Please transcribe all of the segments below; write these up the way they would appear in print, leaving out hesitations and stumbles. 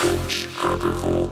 Hench Herbivore.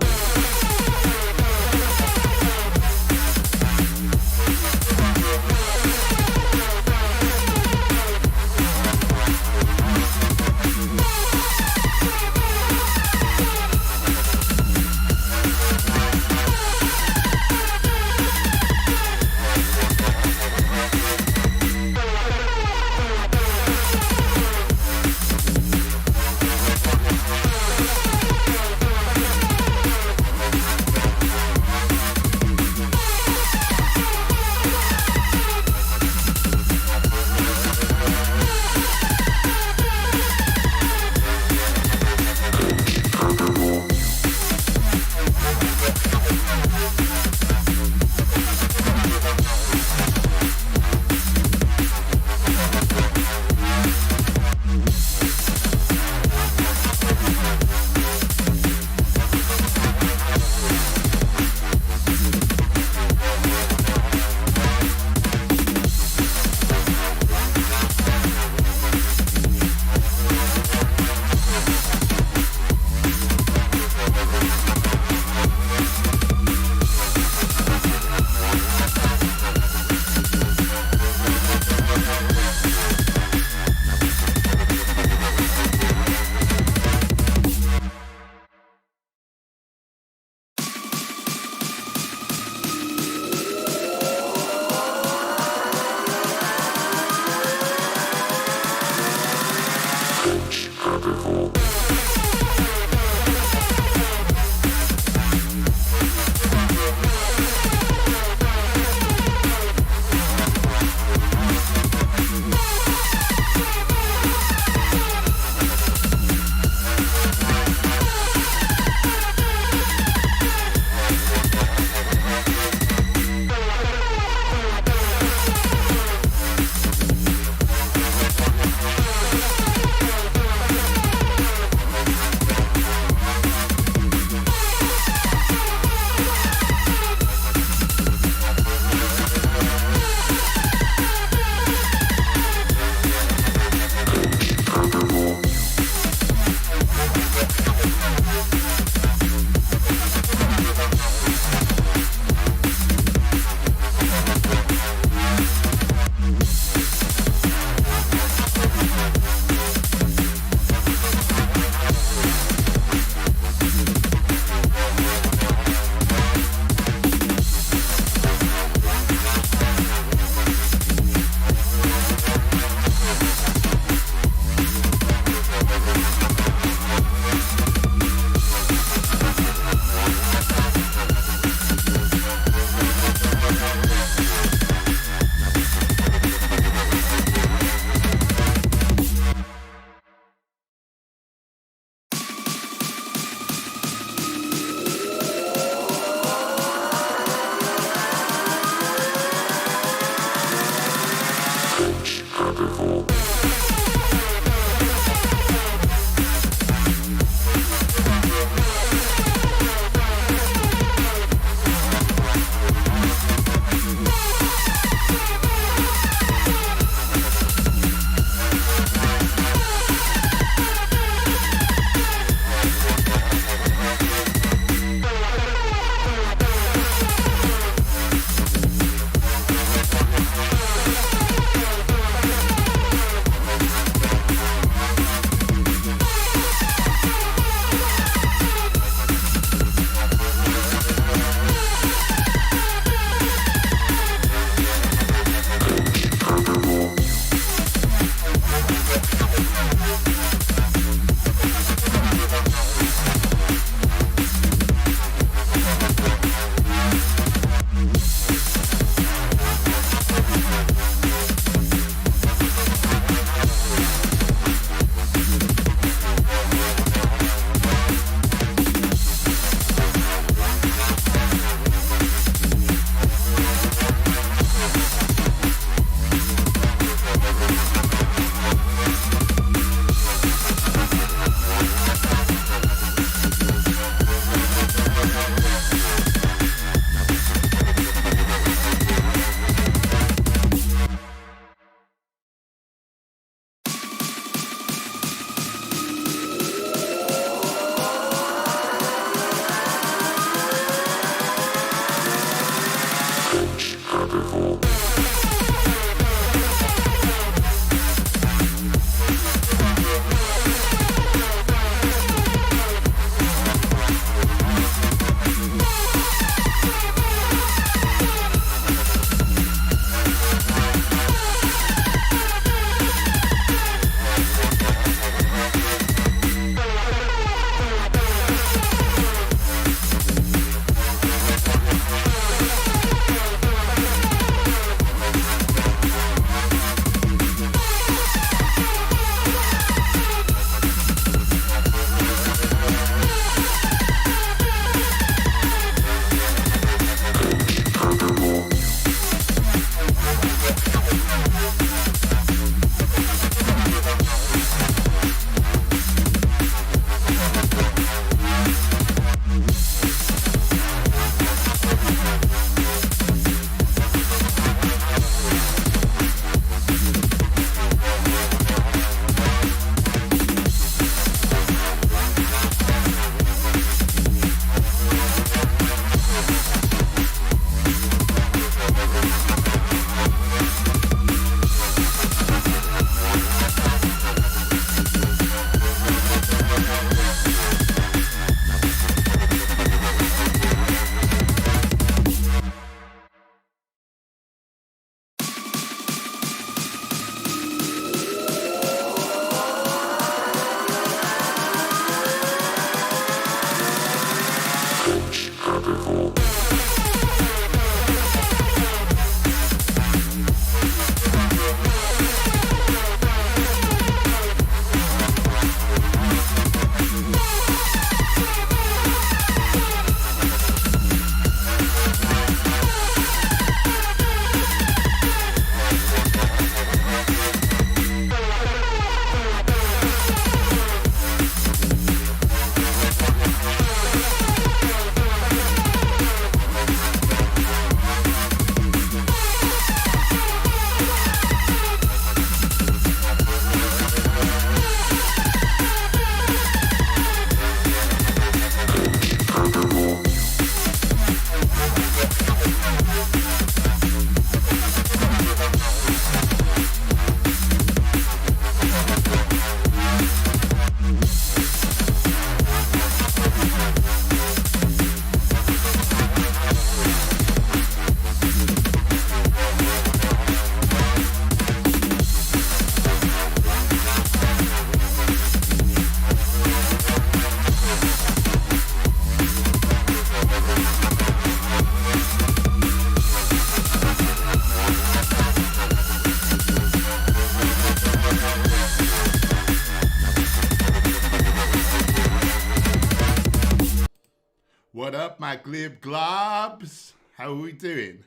What up, my glib globs? How are we doing?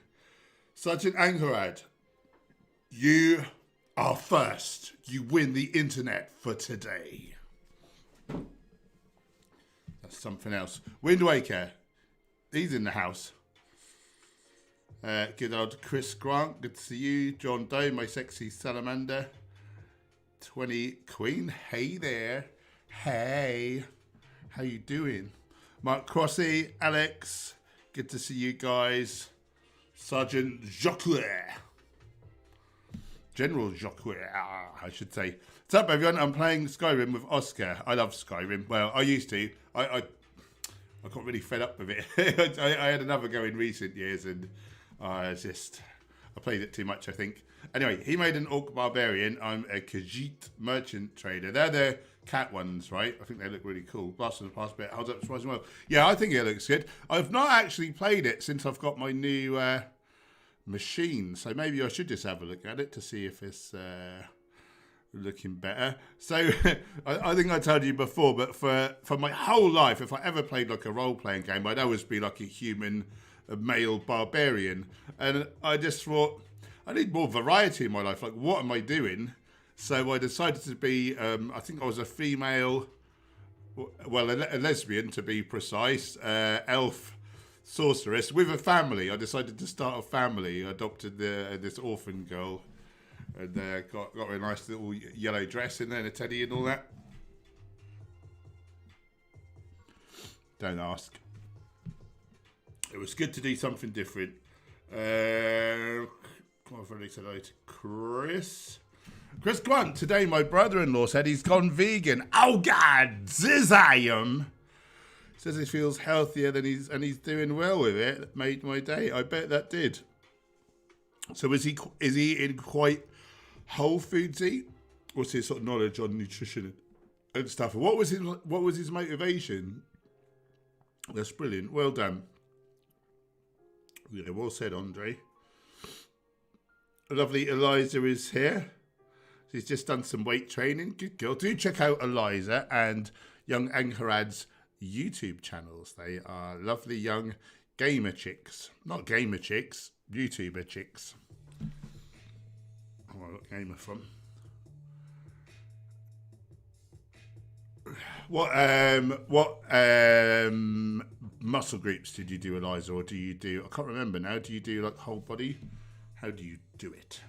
Sergeant Angharad, you are first. You win the internet for today. That's something else. Wind Waker, he's in the house. Good old Chris Grant, good to see you. John Doe, my sexy salamander. 20 Queen, hey there. Hey, how you doing? Mark Crossy, Alex, good to see you guys. Sergeant Jacques, General Jacques, I should say. What's up, everyone? I'm playing Skyrim with Oscar. I love Skyrim. Well, I used to. I got really fed up with it. I had another go in recent years, and I played it too much, I think. Anyway, he made an Orc Barbarian. I'm a Khajiit Merchant Trader. They're the cat ones, right? I think they look really cool. Blast on the past bit, holds up surprisingly well. Yeah, I think it looks good. I've not actually played it since I've got my new machine, so maybe I should just have a look at it to see if it's looking better. So I think I told you before, but for my whole life, if I ever played like a role-playing game, I'd always be like a male barbarian, and I just thought I need more variety in my life. Like, what am I doing? So I decided to be, I think I was a female, well, a lesbian to be precise, elf sorceress with a family. I decided to start a family. I adopted this orphan girl, and got her a nice little yellow dress in there and a teddy and all that. Don't ask. It was good to do something different. I've already said hello to Chris. Chris Grant, today my brother-in-law said he's gone vegan. Oh God, Zizayum. Says he feels healthier than he's doing well with it. That made my day. I bet that did. So is he eating quite whole foodsy? What's his sort of knowledge on nutrition and stuff? What was his motivation? That's brilliant. Well done. Yeah, well said, Andre. Lovely Eliza is here. She's just done some weight training. Good girl. Do check out Eliza and young Angharad's YouTube channels. They are lovely young gamer chicks. Not gamer chicks, YouTuber chicks. Oh, I got gamer from. What muscle groups did you do, Eliza, or do you do? I can't remember now. Do you do like whole body? How do you do it?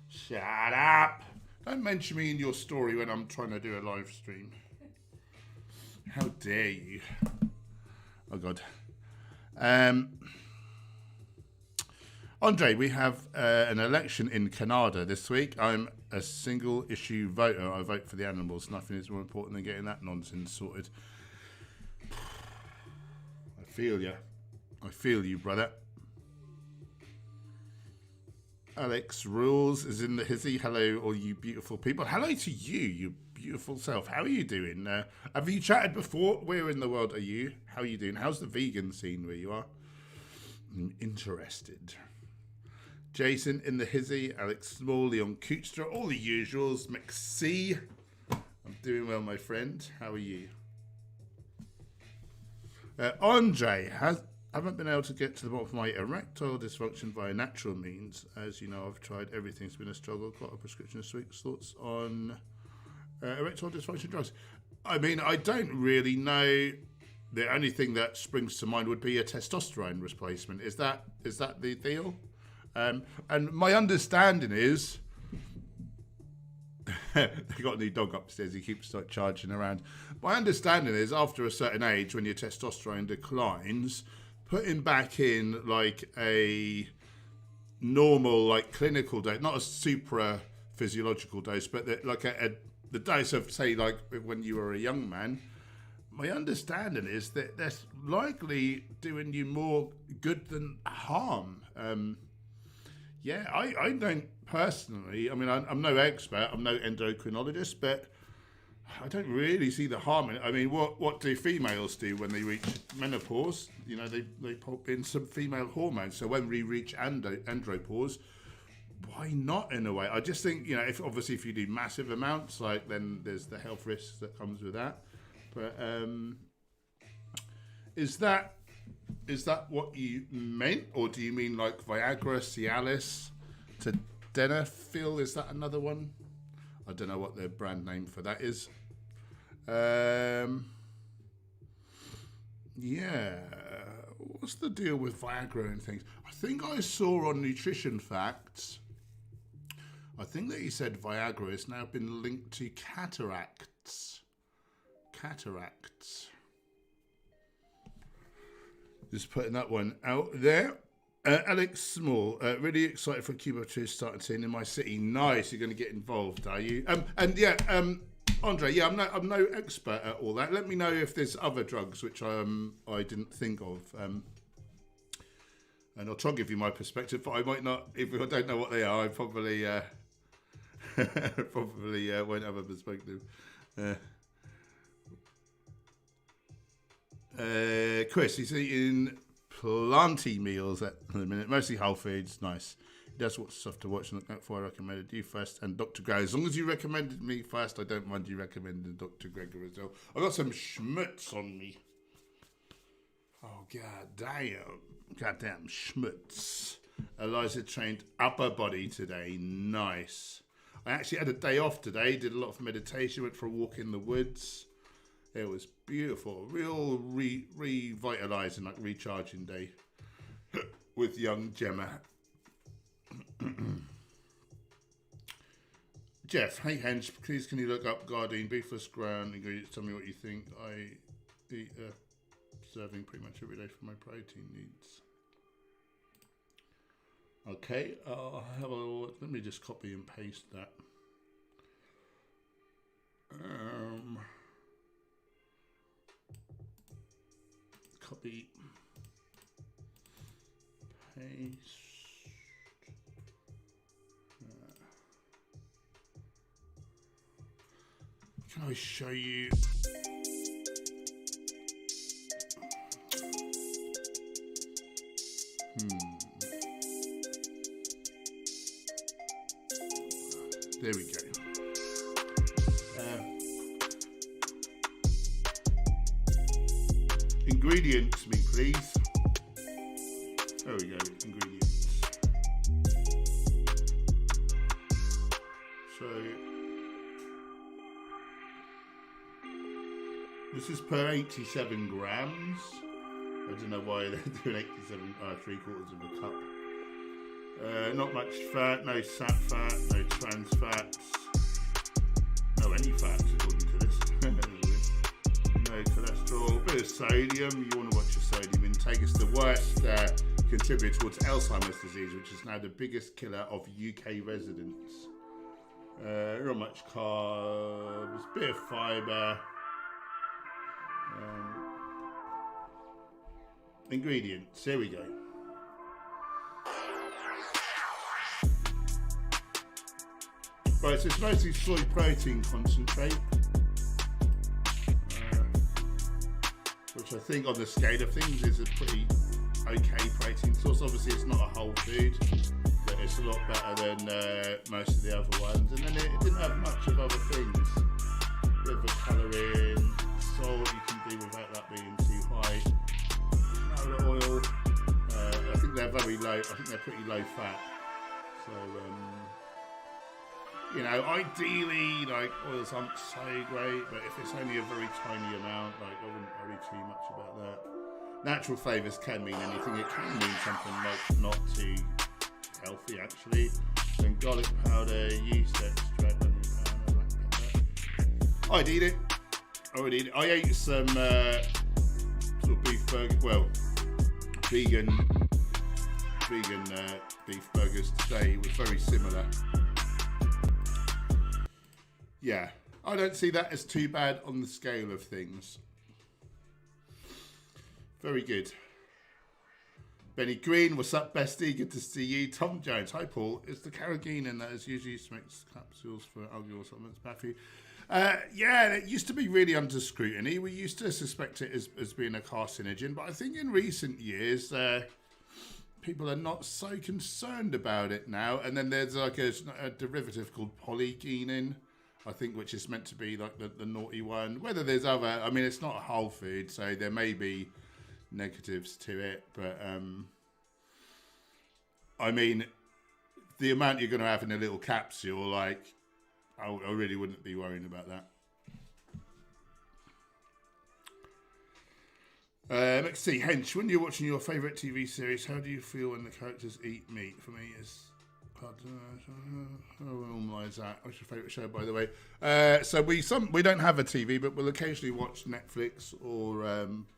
Shut up! Don't mention me in your story when I'm trying to do a live stream. How dare you? Oh God. Andre, we have an election in Canada this week. I'm a single issue voter. I vote for the animals. Nothing is more important than getting that nonsense sorted. I feel you. I feel you, brother. Alex Rules is in the hizzy. Hello, all you beautiful people. Hello to you, you beautiful self. How are you doing? Have you chatted before? Where in the world are you? How are you doing? How's the vegan scene where you are? I'm interested. Jason in the hizzy, Alex Smalley on Cootstra, all the usuals. McC, I'm doing well, my friend. How are you? Andre, haven't been able to get to the bottom of my erectile dysfunction via natural means. As you know, I've tried everything. It's been a struggle. Got a prescription this week. Thoughts on erectile dysfunction drugs? I mean, I don't really know. The only thing that springs to mind would be a testosterone replacement. Is that the deal? And my understanding is they got a new dog upstairs. He keeps charging around. My understanding is after a certain age, when your testosterone declines, putting back in like a normal, like clinical dose, not a supra physiological dose, but like the dose of, say, like when you were a young man. My understanding is that that's likely doing you more good than harm. I don't personally. I mean, I'm no expert. I'm no endocrinologist, but I don't really see the harm in it. I mean, what do females do when they reach menopause? You know, they pop in some female hormones. So when we reach andropause, why not in a way? I just think, you know, if you do massive amounts, like then there's the health risks that comes with that. But is that what you meant, or do you mean like Viagra, Cialis, Tadalafil? Is that another one? I don't know what their brand name for that is. What's the deal with Viagra and things? I think I saw on Nutrition Facts, I think that he said Viagra has now been linked to cataracts. Just putting that one out there. Alex Small, really excited for Cuba 2 starting soon in my city. Nice, you're going to get involved, are you? Andre, I'm no expert at all that. Let me know if there's other drugs which I didn't think of, and I'll try and give you my perspective. But I might not, if I don't know what they are. I probably won't have a perspective. Chris, he's eating plenty meals at the minute, mostly whole foods. Nice. He does what stuff to watch and look out for. I recommended you first and Dr. Greg. As long as you recommended me first, I don't mind you recommending Dr. Gregor as well. I got some schmutz on me. Oh, goddamn schmutz. Eliza trained upper body today. Nice. I actually had a day off today. Did a lot of meditation. Went for a walk in the woods. It was beautiful, real revitalizing, like recharging day with young Gemma. Jeff, hey Hench, please can you look up Gardein beefless ground ingredients? Tell me what you think. I eat a serving pretty much every day for my protein needs. Okay, I'll have a look. Let me just copy and paste that. Copy, paste. Can I show you? There we go. Ingredients, me please. There we go, ingredients. So, this is per 87 grams. I don't know why they're doing 87, 3/4 of a cup. Not much fat, no sat fat, no trans fats. No any fats according to this. No cholesterol, a bit of sodium. You want to watch your sodium intake. It's the worst contributor towards Alzheimer's disease, which is now the biggest killer of UK residents. Not much carbs, bit of fibre. Ingredients, here we go. Right, so it's mostly soy protein concentrate. which I think on the scale of things is a pretty okay protein source. Obviously it's not a whole food, but it's a lot better than most of the other ones. And then it didn't have much of other things. Bit of a colouring, salt you can do without that being too high. No oil. I think they're very low. I think they're pretty low fat. So you know, ideally, like, oils aren't so great, but if it's only a very tiny amount, like, I wouldn't worry too much about that. Natural flavours can mean anything. It can mean something like not too healthy, actually. Then garlic powder, yeast extract, I'd eat it. I would eat it. I ate some sort of beef burger, well, vegan beef burgers today. It was very similar. Yeah, I don't see that as too bad on the scale of things. Very good. Benny Green, what's up, bestie? Good to see you. Tom Jones, hi Paul. It's the carrageenan that is usually smokes capsules for algal supplements. Matthew. Yeah, it used to be really under scrutiny. We used to suspect it as being a carcinogen, but I think in recent years, people are not so concerned about it now. And then there's like a derivative called polygenin, I think, which is meant to be like the naughty one. Whether there's other, I mean, it's not a whole food, so there may be negatives to it, but I mean, the amount you're going to have in a little capsule, like, I really wouldn't be worrying about that. Let's see, Hench, when you're watching your favourite TV series, how do you feel when the characters eat meat? For me, it's hard to normalise that. What's your favourite show, by the way? So we don't have a TV, but we'll occasionally watch Netflix or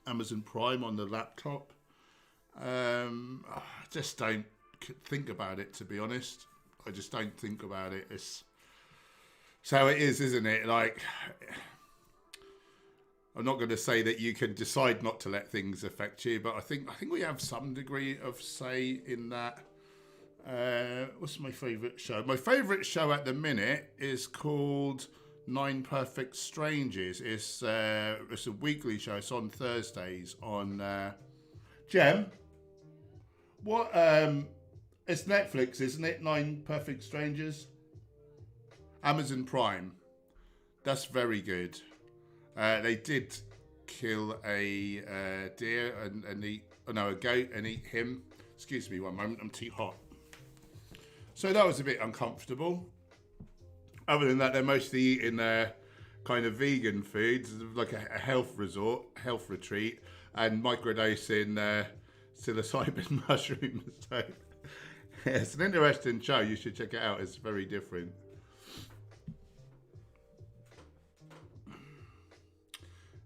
Amazon Prime on the laptop. I just don't think about it, to be honest. I just don't think about it. It's so it is, isn't it? Like, I'm not going to say that you can decide not to let things affect you, but I think we have some degree of say in that. What's my favourite show? My favourite show at the minute is called 9 Perfect Strangers. It's a weekly show. It's on Thursdays on Gem. What? It's Netflix, isn't it? 9 Perfect Strangers. Amazon Prime. That's very good. They did kill a deer and eat, a goat and eat him. Excuse me one moment, I'm too hot. So that was a bit uncomfortable. Other than that, they're mostly eating kind of vegan foods, like a health retreat, and microdosing psilocybin mushrooms. So yeah, it's an interesting show. You should check it out. It's very different.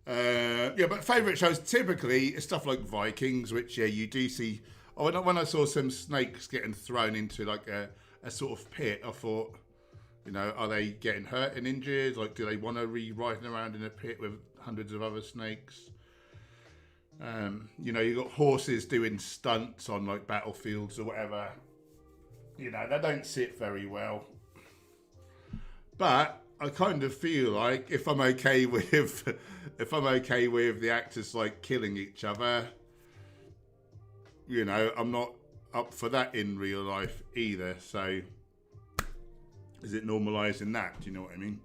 Yeah, but favourite shows typically stuff like Vikings, which you do see. Oh, when I saw some snakes getting thrown into like a sort of pit, I thought, are they getting hurt and injured? Like, do they want to be riding around in a pit with hundreds of other snakes? You got horses doing stunts on like battlefields or whatever. They don't sit very well. But I kind of feel like if I'm okay with the actors like killing each other, I'm not up for that in real life either. So is it normalising that? Do you know what I mean?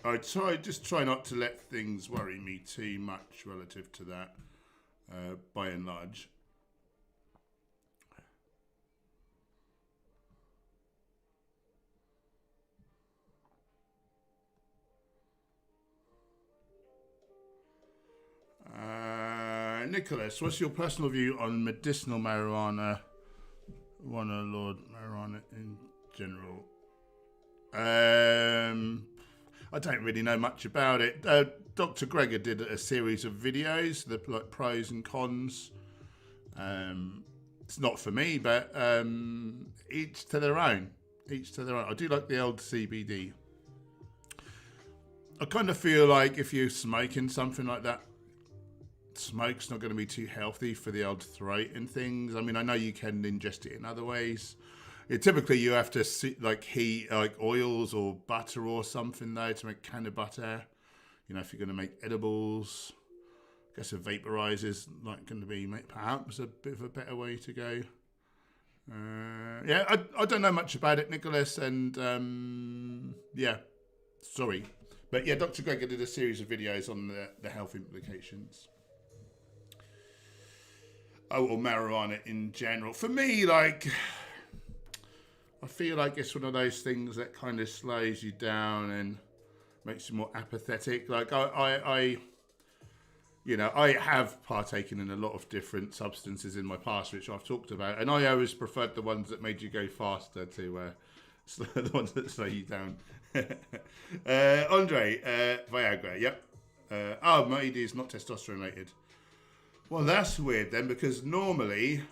I just try not to let things worry me too much relative to that, by and large. Nicholas, what's your personal view on medicinal marijuana, Lord marijuana in general? I don't really know much about it. Dr. Greger did a series of videos, the like pros and cons. It's not for me, but each to their own. I do like the old CBD. I kind of feel like if you're smoking something like that, smoke's not going to be too healthy for the old throat and things. I mean, I know you can ingest it in other ways. Typically, you have to heat like oils or butter or something though to make can of butter. If you're going to make edibles. I guess a vaporizer is like going to be perhaps a bit of a better way to go. Yeah, I don't know much about it, Nicholas, and yeah, sorry. But yeah, Dr. Gregor did a series of videos on the health implications. Oh, or marijuana in general. For me, like, I feel like it's one of those things that kind of slows you down and makes you more apathetic. Like, I have partaken in a lot of different substances in my past, which I've talked about, and I always preferred the ones that made you go faster to the ones that slow you down. Andre, Viagra, yep. MAID is not testosterone related. Well, that's weird then, because normally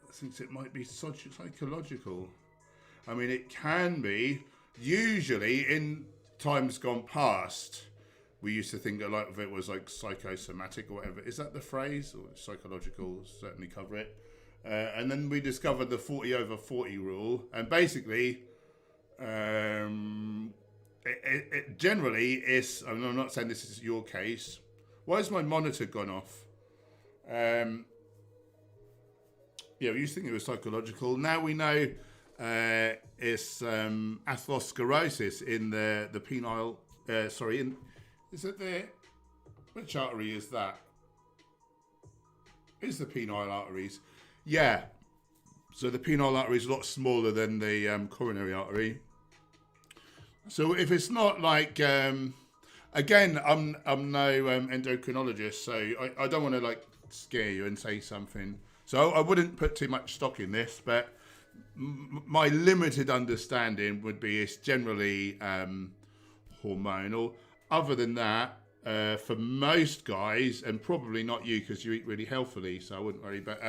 I think it might be psychological. I mean, it can be. Usually, in times gone past, we used to think a lot of it was like psychosomatic or whatever. Is that the phrase? Or psychological, certainly cover it. And then we discovered the 40/40 rule. And basically, it generally is, I mean, I'm not saying this is your case. Why has my monitor gone off? Yeah, we used to think it was psychological. Now we know it's atherosclerosis in the penile, is it the, which artery is that? Is the penile arteries? Yeah. So the penile artery is a lot smaller than the coronary artery. So if it's not like, again, I'm no endocrinologist, so I don't want to like scare you and say something. So I wouldn't put too much stock in this, but my limited understanding would be it's generally hormonal. Other than that, for most guys, and probably not you because you eat really healthily, so I wouldn't worry. But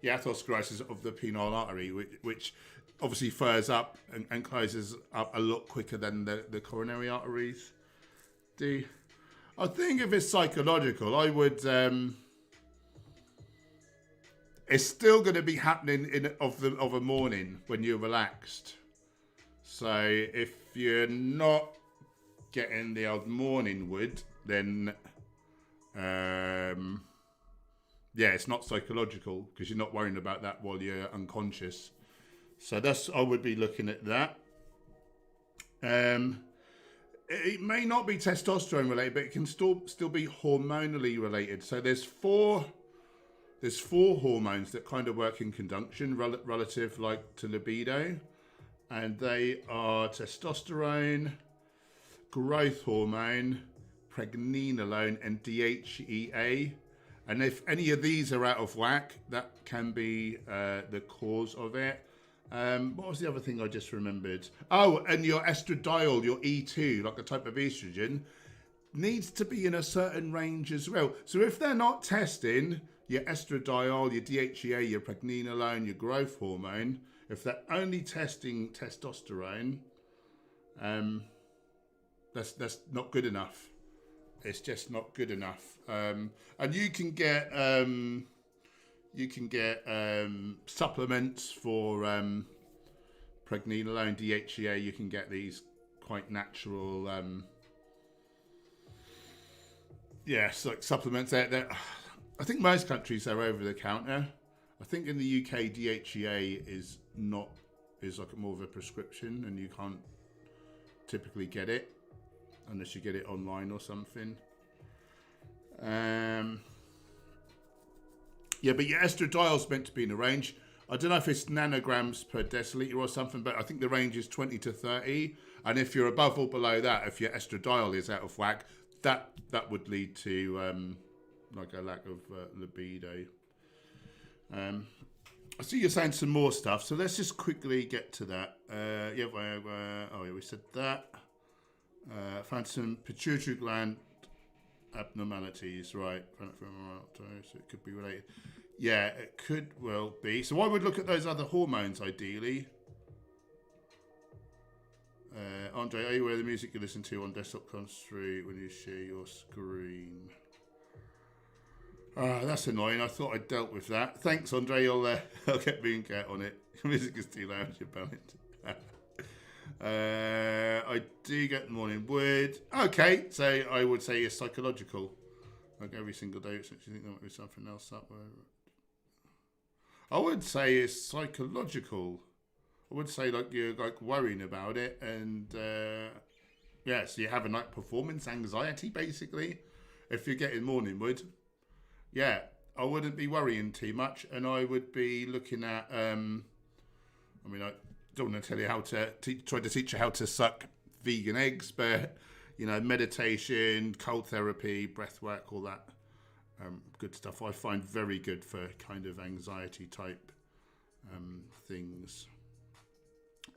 yeah, atherosclerosis of the penile artery, which obviously furs up and closes up a lot quicker than the coronary arteries do. I think if it's psychological, I would. It's still going to be happening of a morning when you're relaxed. So if you're not getting the old morning wood, then yeah, it's not psychological because you're not worrying about that while you're unconscious. So I would be looking at that. It may not be testosterone related, but it can still be hormonally related. So there's four hormones that kind of work in conjunction relative like to libido, and they are testosterone, growth hormone, pregnenolone, and DHEA. And if any of these are out of whack, that can be the cause of it. What was the other thing I just remembered? Oh, and your estradiol, your E2, like a type of estrogen, needs to be in a certain range as well. So if they're not testing your estradiol, your DHEA, your pregnenolone, your growth hormone, if they're only testing testosterone, that's not good enough. It's just not good enough. And you can get supplements for pregnenolone, DHEA. You can get these quite natural, yes, like supplements. They're I think most countries are over the counter. I think in the UK, DHEA is like more of a prescription, and you can't typically get it unless you get it online or something. Yeah, but your estradiol is meant to be in a range. I don't know if it's nanograms per deciliter or something, but I think the range is 20 to 30. And if you're above or below that, if your estradiol is out of whack, that would lead to like a lack of libido. I see you're saying some more stuff, so let's just quickly get to that. Yeah, we said that. Found some pituitary gland abnormalities, right? So it could be related. Yeah, it could well be. So I would look at those other hormones ideally. Andre, are you aware the music you listen to on desktop comes through when you share your screen? That's annoying. I thought I'd dealt with that. Thanks, Andre. I'll get me and get on it. The music is too loud. You're balanced. I do get morning wood. Okay, so I would say it's psychological. Like every single day, since you think there might be something else up. I would say it's psychological. I would say like you're like worrying about it, and yeah, so you're having like performance anxiety basically. If you're getting morning wood, yeah, I wouldn't be worrying too much, and I would be looking at. I mean, I don't want to tell you how to try to teach you how to suck vegan eggs, but you know, meditation, cold therapy, breath work, all that good stuff. I find very good for kind of anxiety type things.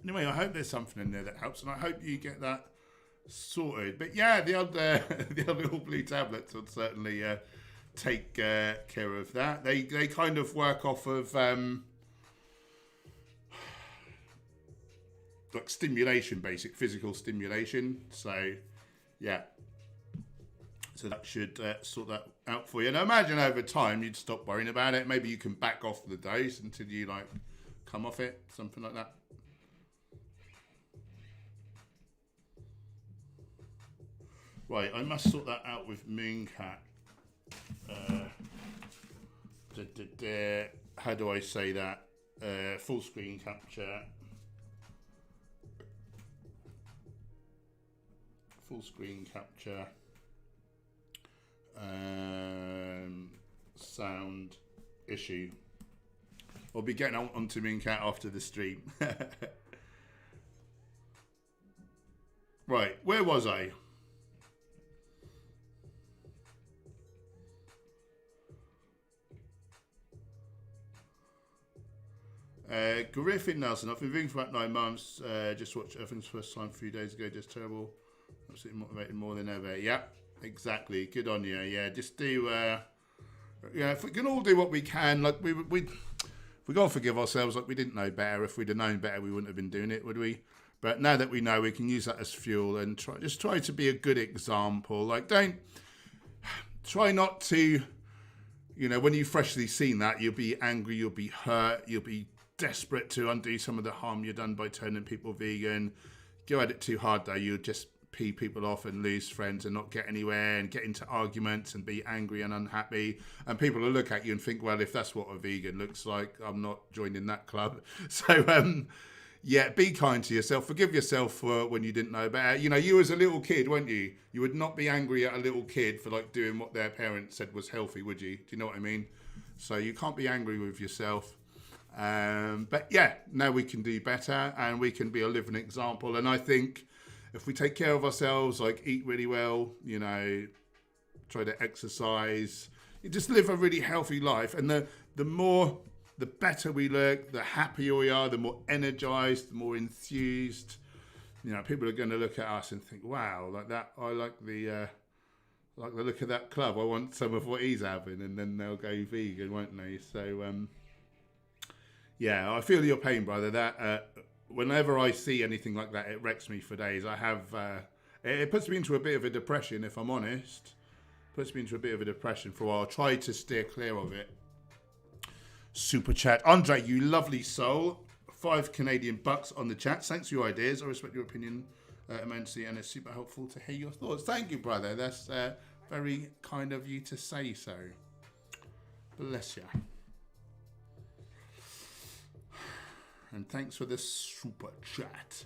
Anyway, I hope there's something in there that helps, and I hope you get that sorted. But yeah, the odd little blue tablets would certainly take care of that. They kind of work off of like stimulation, basic physical stimulation. So yeah, so that should sort that out for you. And I imagine over time you'd stop worrying about it. Maybe you can back off the dose until you like come off it, something like that. Right, I must sort that out with Mooncat. How do I say that? Full screen capture. Full screen capture. Sound issue. I'll be getting onto Mooncat after the stream. Right, where was I? Griffin Nelson, I've been vegan for about 9 months. Just watched everything's first time a few days ago. Just terrible. Absolutely motivated more than ever. Yeah, exactly. Good on you. Yeah, just do. Yeah, if we can all do what we can, like we gotta forgive ourselves. Like we didn't know better. If we'd have known better, we wouldn't have been doing it, would we? But now that we know, we can use that as fuel and try to be a good example. Like try not to. You know, when you've freshly seen that, you'll be angry, you'll be hurt, you'll be desperate to undo some of the harm you've done by turning people vegan. Go at it too hard though, you'll just pee people off and lose friends and not get anywhere and get into arguments and be angry and unhappy. And people will look at you and think, well, if that's what a vegan looks like, I'm not joining that club. So, yeah, be kind to yourself. Forgive yourself for when you didn't know better. You know, you as a little kid, weren't you? You would not be angry at a little kid for like doing what their parents said was healthy, would you? Do you know what I mean? So you can't be angry with yourself. But yeah, now we can do better and we can be a living example. And I think if we take care of ourselves, like eat really well, you know, try to exercise, you just live a really healthy life. And the better we look, the happier we are, the more energized, the more enthused. You know, people are going to look at us and think, wow, like that, I like the look of that club. I want some of what he's having. And then they'll go vegan, won't they? So, yeah, I feel your pain, brother. That whenever I see anything like that, it wrecks me for days. I have, it puts me into a bit of a depression, if I'm honest. Puts me into a bit of a depression for a while. I try to steer clear of it. Super chat. Andre, you lovely soul. 5 Canadian bucks on the chat. Thanks for your ideas. I respect your opinion immensely, and it's super helpful to hear your thoughts. Thank you, brother. That's very kind of you to say so. Bless you. And thanks for the super chat.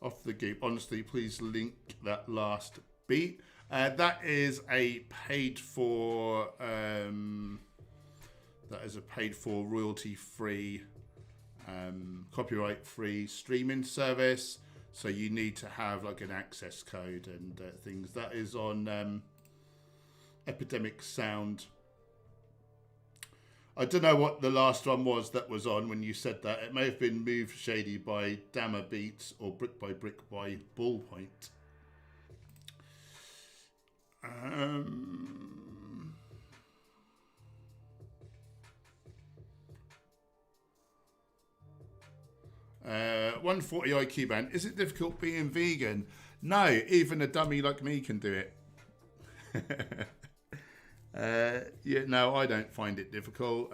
Off the goop. Honestly, please link that last beat. That is a paid for. That is a paid for royalty-free, copyright-free streaming service. So you need to have like an access code and things. That is on Epidemic Sound. I don't know what the last one was that was on when you said that. It may have been Move Shady by Dammer Beats or Brick by Ballpoint. Uh, 140 IQ band. Is it difficult being vegan? No, even a dummy like me can do it. Yeah, no, I don't find it difficult.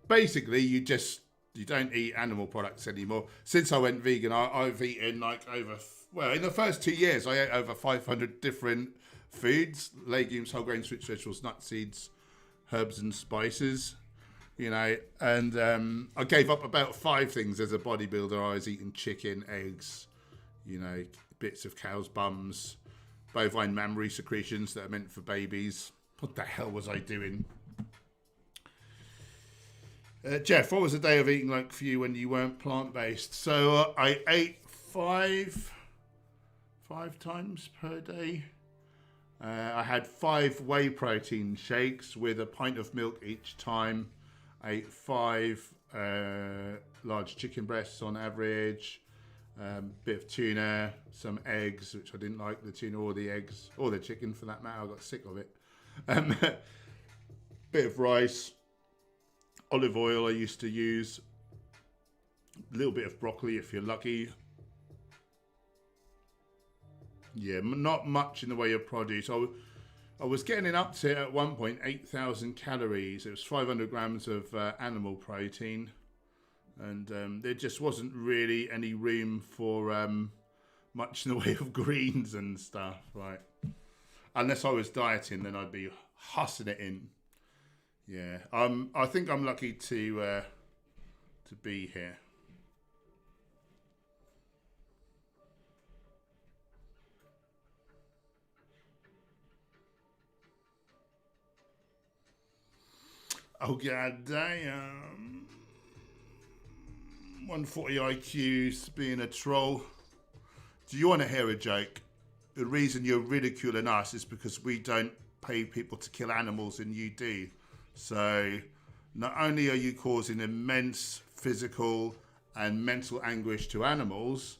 Basically, you don't eat animal products anymore. Since I went vegan, I've eaten like in the first 2 years, I ate over 500 different foods: legumes, whole grains, fruits, vegetables, nuts, seeds, herbs, and spices. And I gave up about 5 things as a bodybuilder. I was eating chicken, eggs, bits of cow's bums, bovine mammary secretions that are meant for babies. What the hell was I doing? Jeff, what was a day of eating like for you when you weren't plant-based? So I ate five times per day. I had 5 whey protein shakes with a pint of milk each time. I ate 5 large chicken breasts on average. Bit of tuna, some eggs, which I didn't like the tuna or the eggs, or the chicken for that matter. I got sick of it. Bit of rice, olive oil I used to use, a little bit of broccoli if you're lucky. Yeah, not much in the way of produce. I was getting it up to, at one point, 8,000 calories. It was 500 grams of animal protein. And there just wasn't really any room for much in the way of greens and stuff, right? Unless I was dieting, then I'd be hussing it in. Yeah, I think I'm lucky to be here. Oh god damn. 140 IQs being a troll. Do you want to hear a joke? The reason you're ridiculing us is because we don't pay people to kill animals and you do. So not only are you causing immense physical and mental anguish to animals,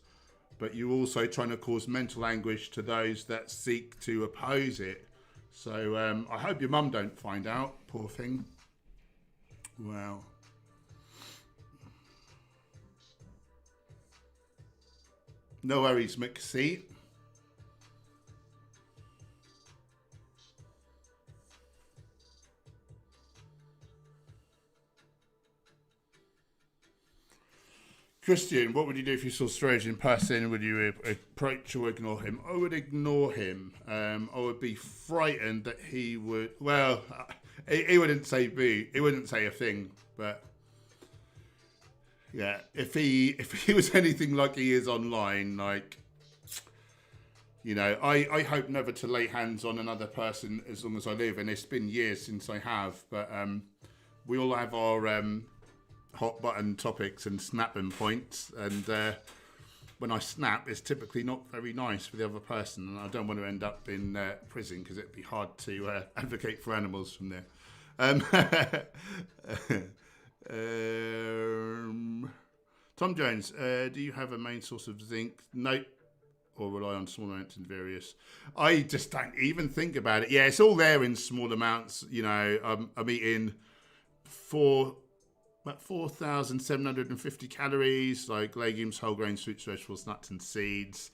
but you're also trying to cause mental anguish to those that seek to oppose it. So I hope your mum don't find out, poor thing. Wow. No worries, McSee. Christian, what would you do if you saw Sturridge in person? Would you approach or ignore him? I would ignore him. I would be frightened that he would. Well, he wouldn't say boo. He wouldn't say a thing. But yeah, if he was anything like he is online, like, I hope never to lay hands on another person as long as I live, and it's been years since I have. But we all have our hot button topics and snapping points, and when I snap, it's typically not very nice for the other person, and I don't want to end up in prison because it'd be hard to advocate for animals from there. Tom Jones, do you have a main source of zinc? Nope. Or rely on small amounts and various. I just don't even think about it. Yeah, it's all there in small amounts. I'm eating about 4,750 calories, like legumes, whole grains, fruits, vegetables, nuts, and seeds.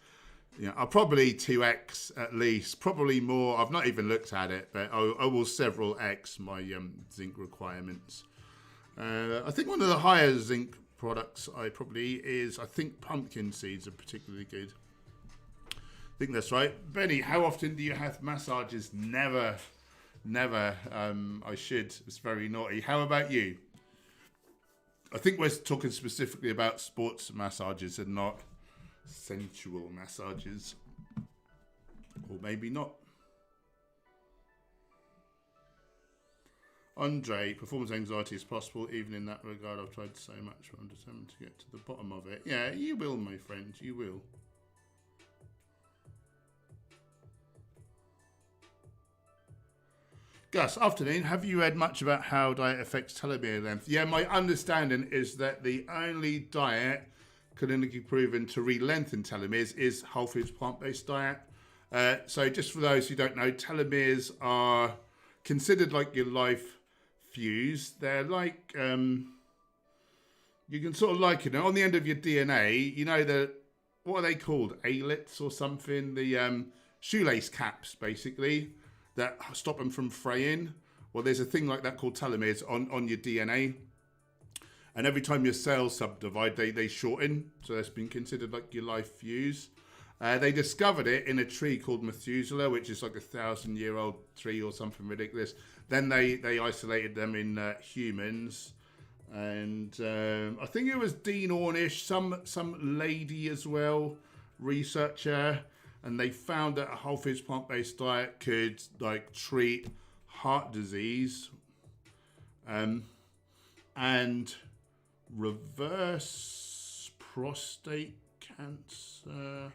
I'll probably 2x at least, probably more. I've not even looked at it, but I will several x my zinc requirements. I think one of the higher zinc products I probably eat is, I think pumpkin seeds are particularly good. I think that's right. Benny, how often do you have massages? Never. I should. It's very naughty. How about you? I think we're talking specifically about sports massages and not sensual massages. Or maybe not. Andre, performance anxiety is possible. Even in that regard, I've tried so much, but I'm determined to get to the bottom of it. Yeah, you will, my friend. You will. Gus, afternoon. Have you read much about how diet affects telomere length? Yeah, my understanding is that the only diet clinically proven to re-lengthen telomeres is whole foods plant-based diet. So just for those who don't know, telomeres are considered like your life fuse. They're like, you can sort of liken it on the end of your DNA. What are they called? Ailets or something? The shoelace caps, basically, that stop them from fraying. Well, there's a thing like that called telomeres on your DNA. And every time your cells subdivide, they shorten. So that's been considered like your life fuse. They discovered it in a tree called Methuselah, which is like 1,000-year-old tree or something ridiculous. Then they isolated them in humans. And I think it was Dean Ornish, some lady as well, researcher. And they found that a whole foods plant-based diet could like treat heart disease and reverse prostate cancer,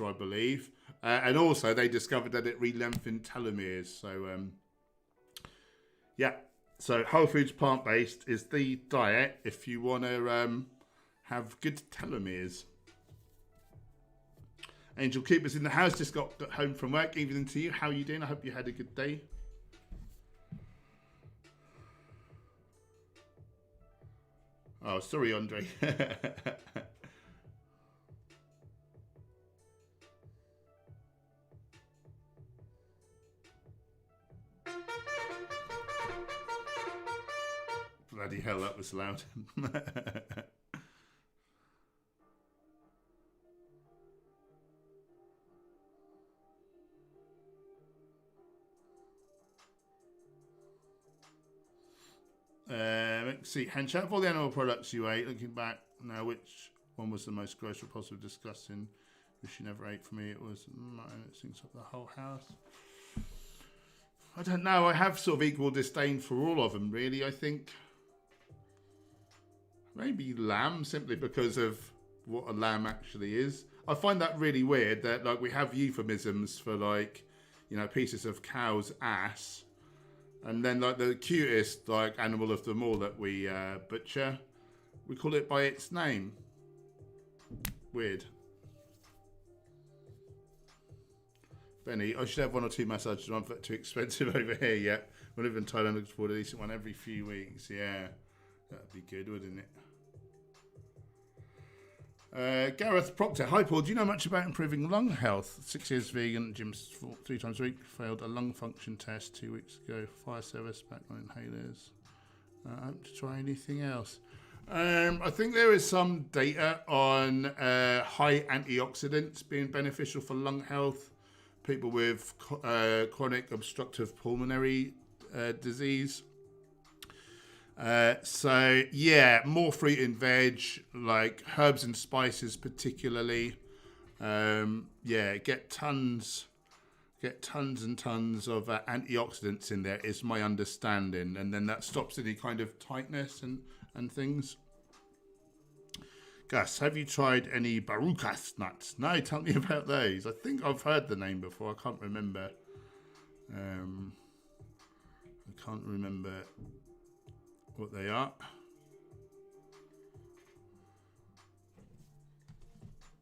I believe. And also they discovered that it re-lengthened telomeres. So, so whole foods plant-based is the diet if you want to have good telomeres. Angel Keeper's in the house, just got home from work. Evening to you. How are you doing? I hope you had a good day. Oh, sorry, Andre. Bloody hell, that was loud. Let's see, Hench, out of all the animal products you ate, looking back now, which one was the most gross repulsive, disgusting? Wish you never ate. For me, it was mutton. It sinks up the whole house. I don't know. I have sort of equal disdain for all of them, really. I think maybe lamb, simply because of what a lamb actually is. I find that really weird that like we have euphemisms for like, you know, pieces of cow's ass. And then like the cutest like animal of them all that we butcher, we call it by its name. Weird. Benny, I should have 1 or 2 massages. I'm too expensive over here yet. We live in Thailand, looking for a decent one every few weeks. Yeah, that'd be good, wouldn't it? Gareth Proctor. Hi Paul, do you know much about improving lung health? 6 years vegan, gyms 3 times a week, failed a lung function test 2 weeks ago, fire service, backline inhalers. I hope to try anything else. I think there is some data on high antioxidants being beneficial for lung health. People with chronic obstructive pulmonary disease. So yeah, more fruit and veg, like herbs and spices particularly. Get tons and tons of antioxidants in there is my understanding, and then that stops any kind of tightness and things. Gus, have you tried any barukas nuts? No, tell me about those. I think I've heard the name before. I can't remember. What they are.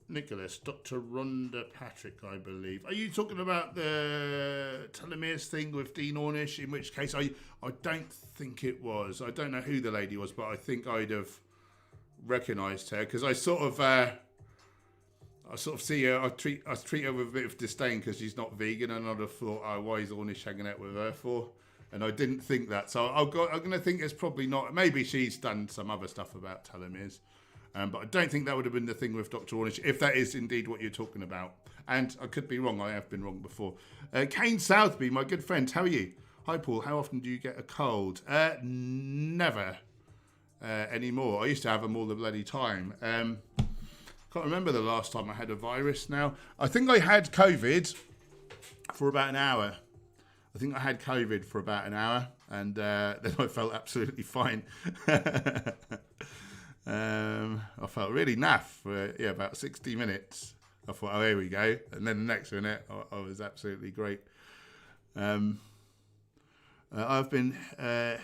Nicholas, Dr. Rhonda Patrick, I believe. Are you talking about the telomeres thing with Dean Ornish? In which case, I don't think it was. I don't know who the lady was, but I think I'd have recognised her because I sort of see her. I treat her with a bit of disdain because she's not vegan, and I'd have thought, oh, why is Ornish hanging out with her for? And I didn't think that. So I'm going to think it's probably not. Maybe she's done some other stuff about telomeres. But I don't think that would have been the thing with Dr. Ornish, if that is indeed what you're talking about. And I could be wrong. I have been wrong before. Kane Southby, my good friend. How are you? Hi, Paul. How often do you get a cold? Never anymore. I used to have them all the bloody time. Can't remember the last time I had a virus now. I think I had COVID for about an hour. And then I felt absolutely fine. I felt really naff for about 60 minutes. I thought, oh, here we go. And then the next minute, I was absolutely great. I've been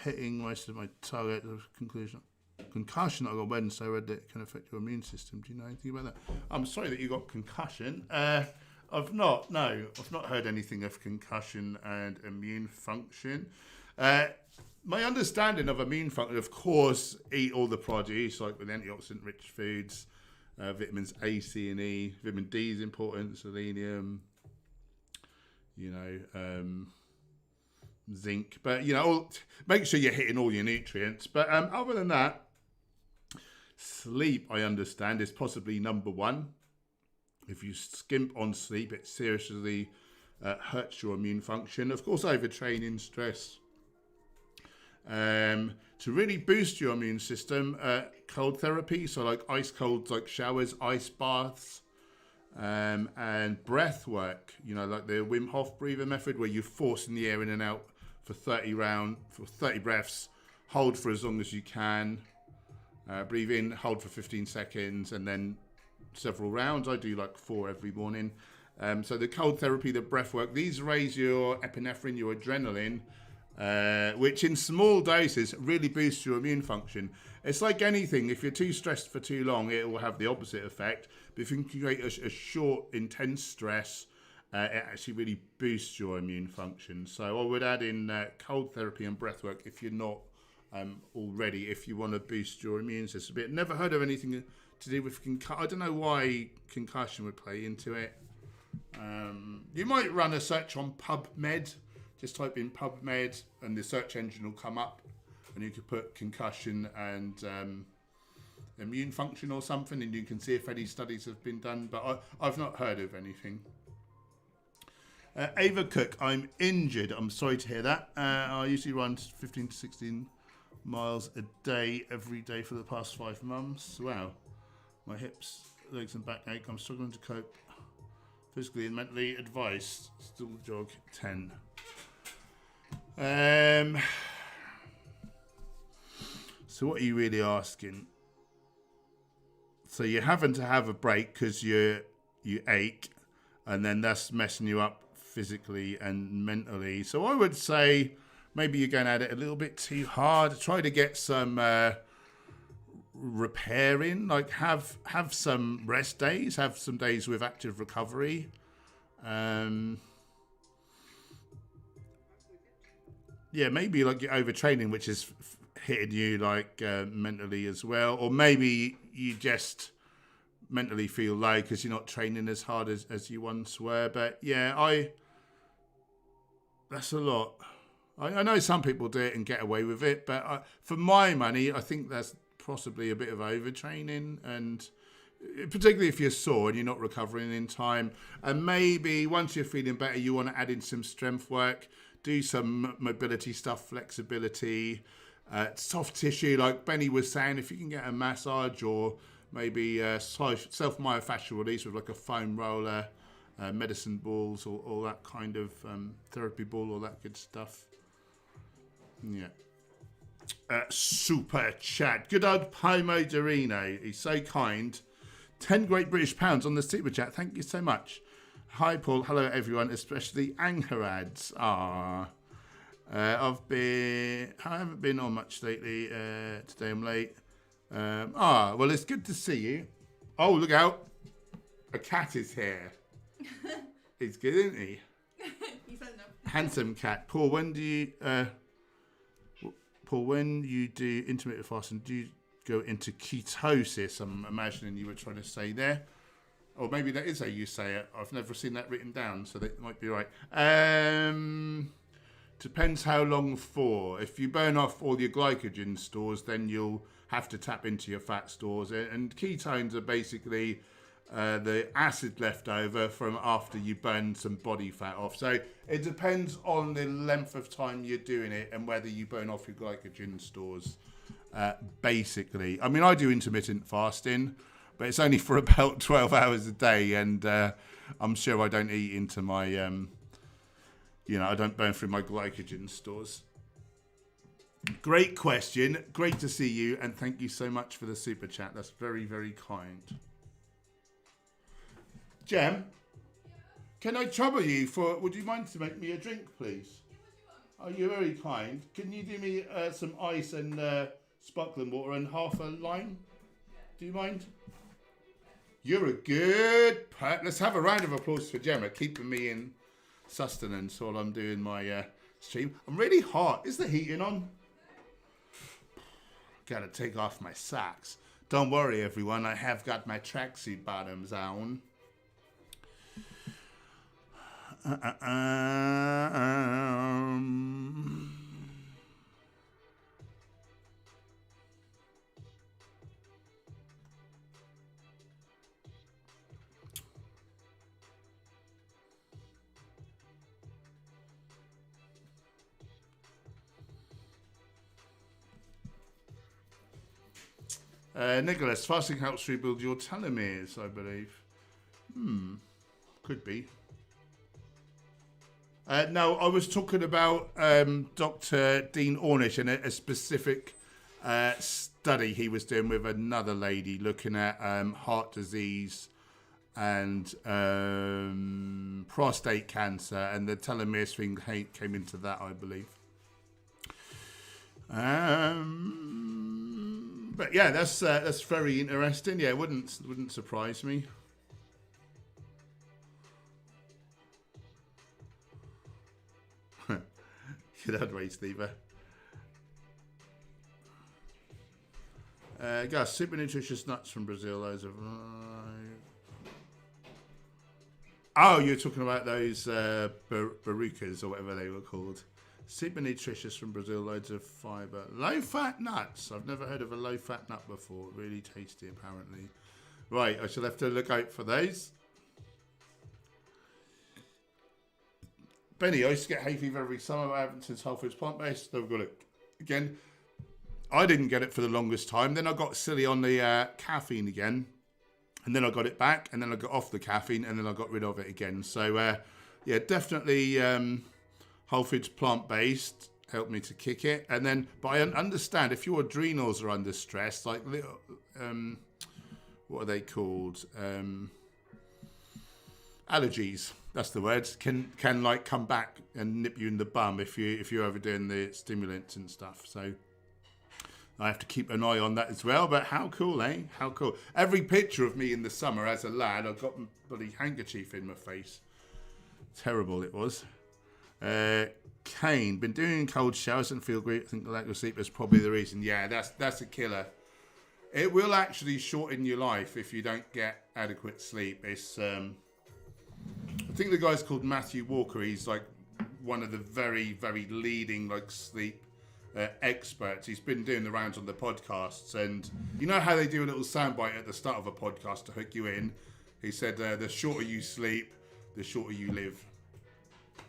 hitting most of my target of concussion I got Wednesday. I read that it can affect your immune system. Do you know anything about that? I'm sorry that you got concussion. I've not heard anything of concussion and immune function. My understanding of immune function, of course, eat all the produce, like with antioxidant-rich foods, vitamins A, C, and E. Vitamin D is important. Selenium. Zinc. But make sure you're hitting all your nutrients. But other than that, sleep, I understand, is possibly number one. If you skimp on sleep, it seriously hurts your immune function. Of course, overtraining, stress. To really boost your immune system, cold therapy, so like ice colds, like showers, ice baths, and breath work, like the Wim Hof breathing method, where you're forcing the air in and out for 30 breaths, hold for as long as you can, breathe in, hold for 15 seconds, and then several rounds. I do like 4 every morning. So the cold therapy, the breath work, these raise your epinephrine, your adrenaline, which in small doses really boosts your immune function. It's like anything. If you're too stressed for too long, it will have the opposite effect. But if you can create a short, intense stress, it actually really boosts your immune function. So I would add in cold therapy and breath work if you're not already, if you want to boost your immune system a bit. Never heard of anything to do with concussion. I don't know why concussion would play into it. You might run a search on PubMed. Just type in PubMed and the search engine will come up, and you could put concussion and immune function or something, and you can see if any studies have been done, but I've not heard of anything. Ava Cook, I'm injured. I'm sorry to hear that. I usually run 15 to 16 miles a day every day for the past 5 months. Wow. My hips, legs and back ache. I'm struggling to cope physically and mentally. Advice, still jog 10. So what are you really asking? So you're having to have a break because you ache, and then that's messing you up physically and mentally. So I would say maybe you're going at it a little bit too hard. Try to get some repair in, like have some rest days, have some days with active recovery. Maybe like you're overtraining, which is hitting you like mentally as well, or maybe you just mentally feel low because you're not training as hard as you once were. But that's a lot. I know some people do it and get away with it, but for my money, I think that's possibly a bit of overtraining, and particularly if you're sore and you're not recovering in time. And maybe once you're feeling better, you want to add in some strength work, do some mobility stuff, flexibility, soft tissue, like Benny was saying. If you can get a massage or maybe self-myofascial release with like a foam roller, medicine balls, or all that kind of therapy ball, all that good stuff. Yeah. Super chat. Good old Pomo Dorino. He's so kind. 10 great British pounds on the super chat. Thank you so much. Hi, Paul. Hello, everyone, especially Angharads. I haven't been on much lately. Today I'm late. Well, it's good to see you. Oh, look out. A cat is here. He's good, isn't he? He's handsome cat. Paul, when you do intermittent fasting, do you go into ketosis? I'm imagining you were trying to say there. Or maybe that is how you say it. I've never seen that written down, so that might be right. Depends how long for. If you burn off all your glycogen stores, then you'll have to tap into your fat stores. And ketones are basically the acid left over from after you burn some body fat off. So it depends on the length of time you're doing it and whether you burn off your glycogen stores, basically. I mean, I do intermittent fasting, but it's only for about 12 hours a day, and I'm sure I don't eat into my, I don't burn through my glycogen stores. Great question. Great to see you, and thank you so much for the super chat. That's very, very kind. Gem, can I trouble you would you mind to make me a drink, please? Oh, you're very kind. Can you do me some ice and sparkling water and half a lime? Do you mind? You're a good pet. Let's have a round of applause for Gemma, keeping me in sustenance while I'm doing my stream. I'm really hot. Is the heating on? Gotta take off my socks. Don't worry, everyone. I have got my tracksuit bottoms on. Nicholas, fasting helps rebuild your telomeres, I believe. Could be. No, I was talking about Dr. Dean Ornish and a specific study he was doing with another lady looking at heart disease and prostate cancer, and the telomeres thing came into that, I believe. But yeah, that's very interesting. Yeah, it wouldn't surprise me. Good advice, Steve. Got super nutritious nuts from Brazil. Those of oh, you're talking about those barucas or whatever they were called. Super nutritious from Brazil, loads of fibre. Low-fat nuts. I've never heard of a low-fat nut before. Really tasty, apparently. Right, I shall have to look out for those. Benny, I used to get hay fever every summer. I haven't since Whole Foods plant-based. Never got it again. I didn't get it for the longest time. Then I got silly on the caffeine again. And then I got it back. And then I got off the caffeine. And then I got rid of it again. So, yeah, definitely... Whole Foods plant-based helped me to kick it. And then, but I understand if your adrenals are under stress, like little, what are they called? Allergies. That's the word. Can like come back and nip you in the bum if you're overdoing the stimulants and stuff. So I have to keep an eye on that as well. But how cool, eh? How cool! Every picture of me in the summer as a lad, I've got a bloody handkerchief in my face. Terrible it was. Kane, been doing cold showers and feel great. I think the lack of sleep is probably the reason. Yeah, that's a killer. It will actually shorten your life if you don't get adequate sleep. It's I think the guy's called Matthew Walker. He's like one of the very, very leading like sleep experts. He's been doing the rounds on the podcasts, and you know how they do a little soundbite at the start of a podcast to hook you in. He said the shorter you sleep, the shorter you live.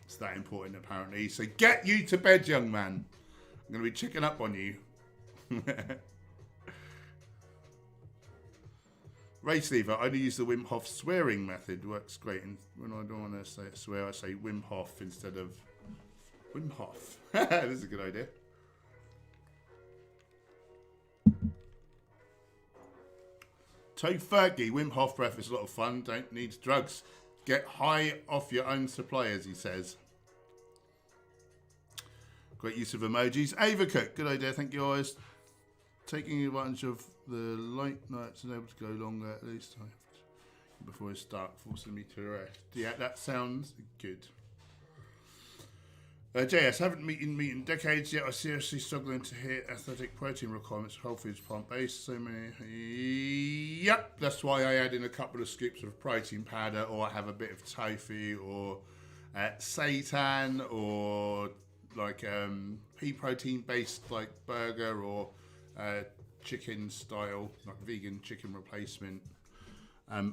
It's that important, apparently. So get you to bed, young man. I'm going to be checking up on you. Race lever. I only use the Wim Hof swearing method. Works great. And when I don't want to say swear, I say Wim Hof instead of Wim Hof. This is a good idea. Toe Fergie. Wim Hof breath is a lot of fun. Don't need drugs. Get high off your own supply, as he says. Great use of emojis. Ava Cook, good idea. Thank you, guys. Taking advantage of the light nights and able to go longer at least before it starts, forcing me to rest. Yeah, that sounds good. JS, haven't eaten meat in decades yet. I'm seriously struggling to hit athletic protein requirements for Whole Foods plant-based. So many. Yep, that's why I add in a couple of scoops of protein powder, or I have a bit of tofu, or seitan, or like pea protein-based like burger, or chicken style, like vegan chicken replacement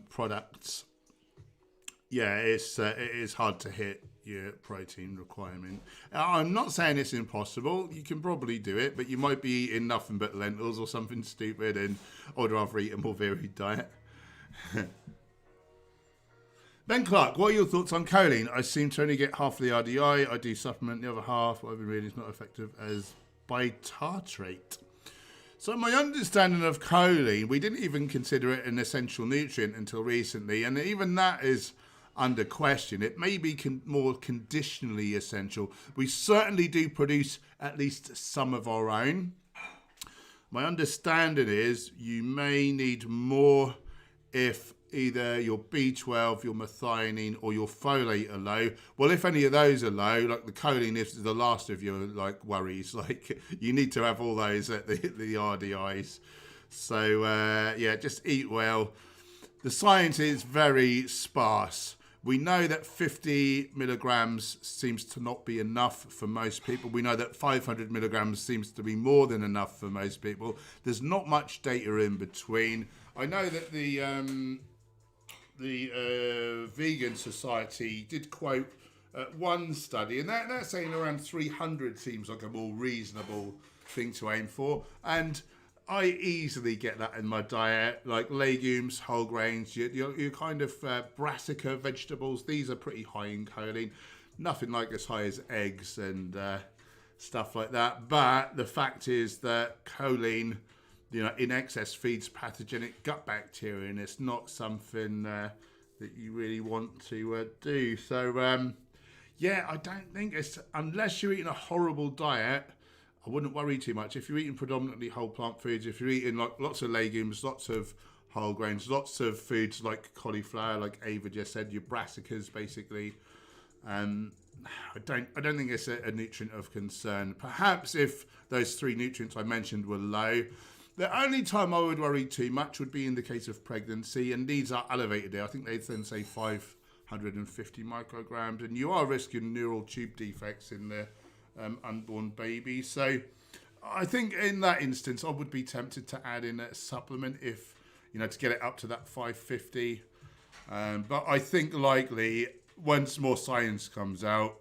products. Yeah, it is hard to hit your protein requirement. I'm not saying it's impossible. You can probably do it, but you might be eating nothing but lentils or something stupid, and I'd rather eat a more varied diet. Ben Clark, what are your thoughts on choline? I seem to only get half of the RDI. I do supplement the other half. What I've been reading is not effective as bitartrate. So my understanding of choline, we didn't even consider it an essential nutrient until recently, and even that is under question. It may be more conditionally essential. We certainly do produce at least some of our own. My understanding is you may need more if either your B12, your methionine, or your folate are low. Well, if any of those are low, like the choline is the last of your like worries. Like you need to have all those at the RDIs. So, yeah, just eat well. The science is very sparse. We know that 50 milligrams seems to not be enough for most people. We know that 500 milligrams seems to be more than enough for most people. There's not much data in between. I know that the Vegan Society did quote one study, and that's saying around 300 seems like a more reasonable thing to aim for. And I easily get that in my diet, like legumes, whole grains, your kind of brassica vegetables. These are pretty high in choline. Nothing like as high as eggs and stuff like that. But the fact is that choline, in excess feeds pathogenic gut bacteria, and it's not something that you really want to do. So, yeah, I don't think unless you're eating a horrible diet, I wouldn't worry too much. If you're eating predominantly whole plant foods, if you're eating like lots of legumes, lots of whole grains, lots of foods like cauliflower, like Ava just said, your brassicas basically, I don't think it's a nutrient of concern. Perhaps if those 3 nutrients I mentioned were low, the only time I would worry too much would be in the case of pregnancy, and these are elevated there. I think they then say 550 micrograms, and you are risking neural tube defects in the unborn baby. So I think in that instance I would be tempted to add in a supplement if to get it up to that 550, but I think likely once more science comes out,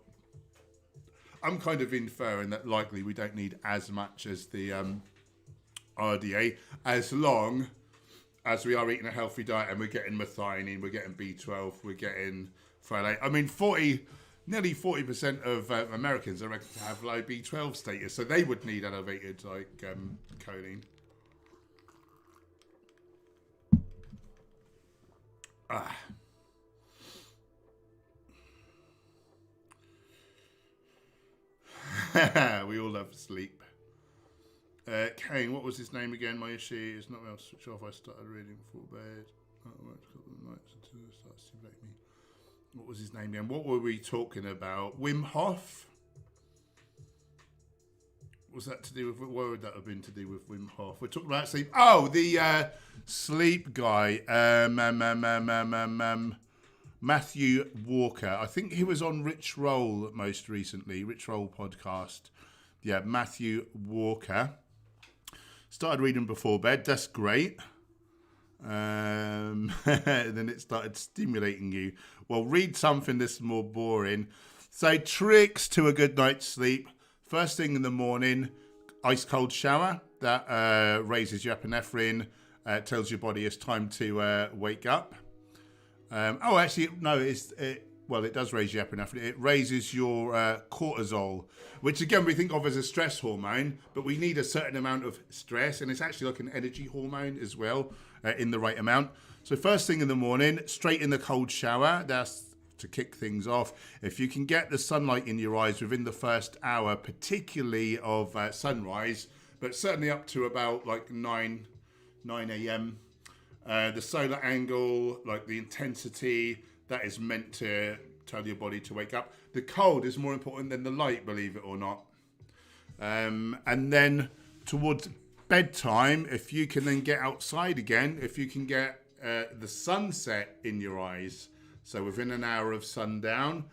I'm kind of inferring that likely we don't need as much as the RDA, as long as we are eating a healthy diet and we're getting methionine, we're getting B12, we're getting folate. I mean, nearly 40% of Americans are reckoned to have low B12 status, so they would need elevated choline. We all love sleep. Kane, what was his name again? My issue is not able to switch off. I started reading before bed. Nights until it starts to stimulate me. What was his name again? What were we talking about? Wim Hof? Was that to do with, what would that have been to do with Wim Hof? We're talking about sleep. Oh, the sleep guy. Matthew Walker. I think he was on Rich Roll most recently. Rich Roll podcast. Yeah, Matthew Walker. Started reading before bed. That's great. Then it started stimulating you. Well, read something that's more boring. So, tricks to a good night's sleep. First thing in the morning, ice cold shower. That raises your epinephrine. Tells your body it's time to wake up. It does raise your epinephrine. It raises your cortisol, which again we think of as a stress hormone, but we need a certain amount of stress, and it's actually like an energy hormone as well, in the right amount. So first thing in the morning, straight in the cold shower. That's to kick things off. If you can get the sunlight in your eyes within the first hour, particularly of sunrise, but certainly up to about like 9 a.m. The solar angle, like the intensity, that is meant to tell your body to wake up. The cold is more important than the light, believe it or not. And then towards bedtime, if you can then get outside again, if you can get the sunset in your eyes, so within an hour of sundown,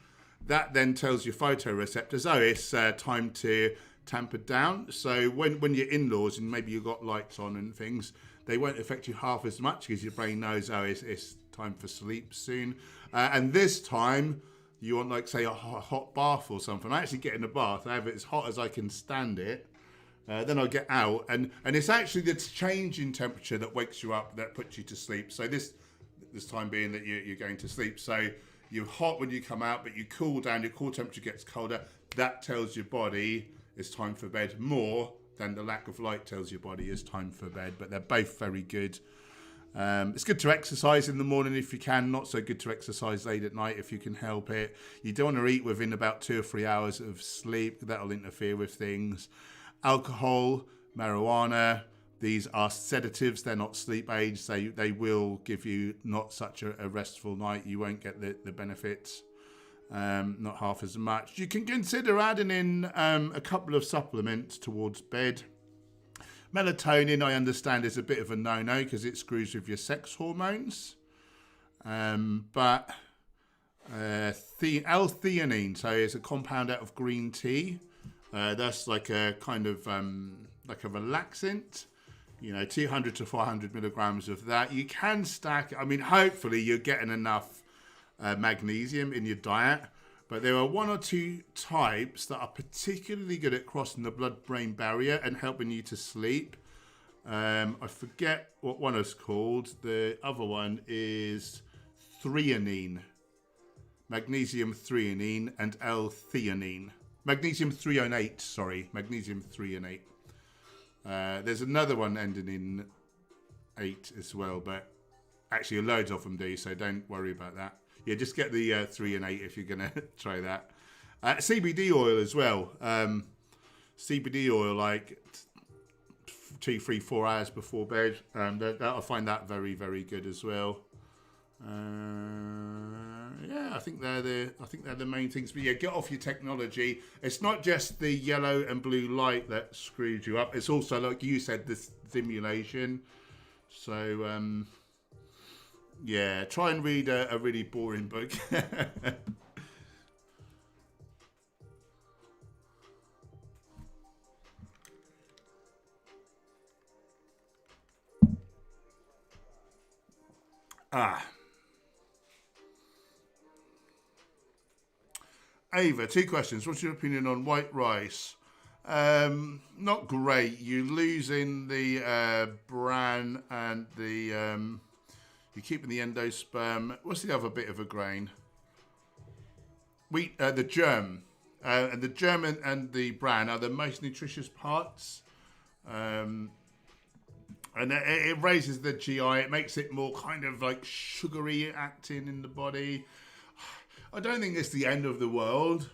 that then tells your photoreceptors, it's time to tamper down. So when you're indoors and maybe you've got lights on and things, they won't affect you half as much because your brain knows, it's time for sleep soon. And this time, you want, like, say, a hot bath or something. I actually get in a bath. I have it as hot as I can stand it. Then I get out. And it's actually the change in temperature that wakes you up, that puts you to sleep. So this time being that you're going to sleep. So you're hot when you come out, but you cool down. Your core temperature gets colder. That tells your body it's time for bed more than the lack of light tells your body it's time for bed. But they're both very good. It's good to exercise in the morning if you can. Not so good to exercise late at night if you can help it. You don't want to eat within about 2 or 3 hours of sleep. That'll interfere with things. Alcohol, marijuana, these are sedatives. They're not sleep aids. They will give you not such a restful night. You won't get the benefits, not half as much. You can consider adding in a couple of supplements towards bed. Melatonin, I understand, is a bit of a no-no because it screws with your sex hormones. But L-theanine, so it's a compound out of green tea. That's like a kind of like a relaxant. 200 to 400 milligrams of that. You can stack. I mean, hopefully you're getting enough magnesium in your diet. But there are one or two types that are particularly good at crossing the blood-brain barrier and helping you to sleep. I forget what one is called. The other one is threonine. Magnesium threonine and L-theanine. Magnesium threonate, sorry. Magnesium threonate. There's another one ending in 8 as well, but actually loads of them do, so don't worry about that. Yeah, just get the 3 and 8 if you're going to try that. CBD oil as well. CBD oil, like 2, 3, 4 hours before bed. I find that very, very good as well. Yeah, I think they're the main things. But yeah, get off your technology. It's not just the yellow and blue light that screws you up. It's also, like you said, the stimulation. So yeah, try and read a really boring book. Ava, 2 questions. What's your opinion on white rice? Not great. You're losing the bran and the you're keeping the endosperm. What's the other bit of a grain? Wheat, the germ. And the germ and the bran are the most nutritious parts. And it raises the GI. It makes it more kind of like sugary acting in the body. I don't think it's the end of the world,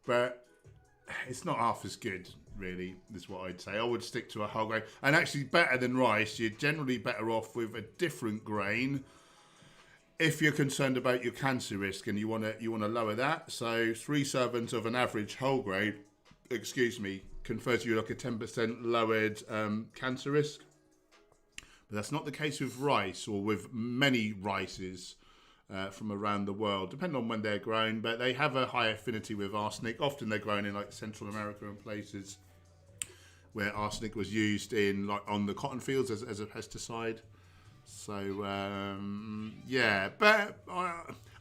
but it's not half as good, really, is what I'd say. I would stick to a whole grain. And actually, better than rice, you're generally better off with a different grain if you're concerned about your cancer risk and you want to lower that. So 3 servings of an average whole grain, confers you like a 10% lowered cancer risk. But that's not the case with rice or with many rices from around the world, depending on when they're grown, but they have a high affinity with arsenic. Often they're grown in like Central America and places where arsenic was used in like on the cotton fields as a pesticide. So yeah, but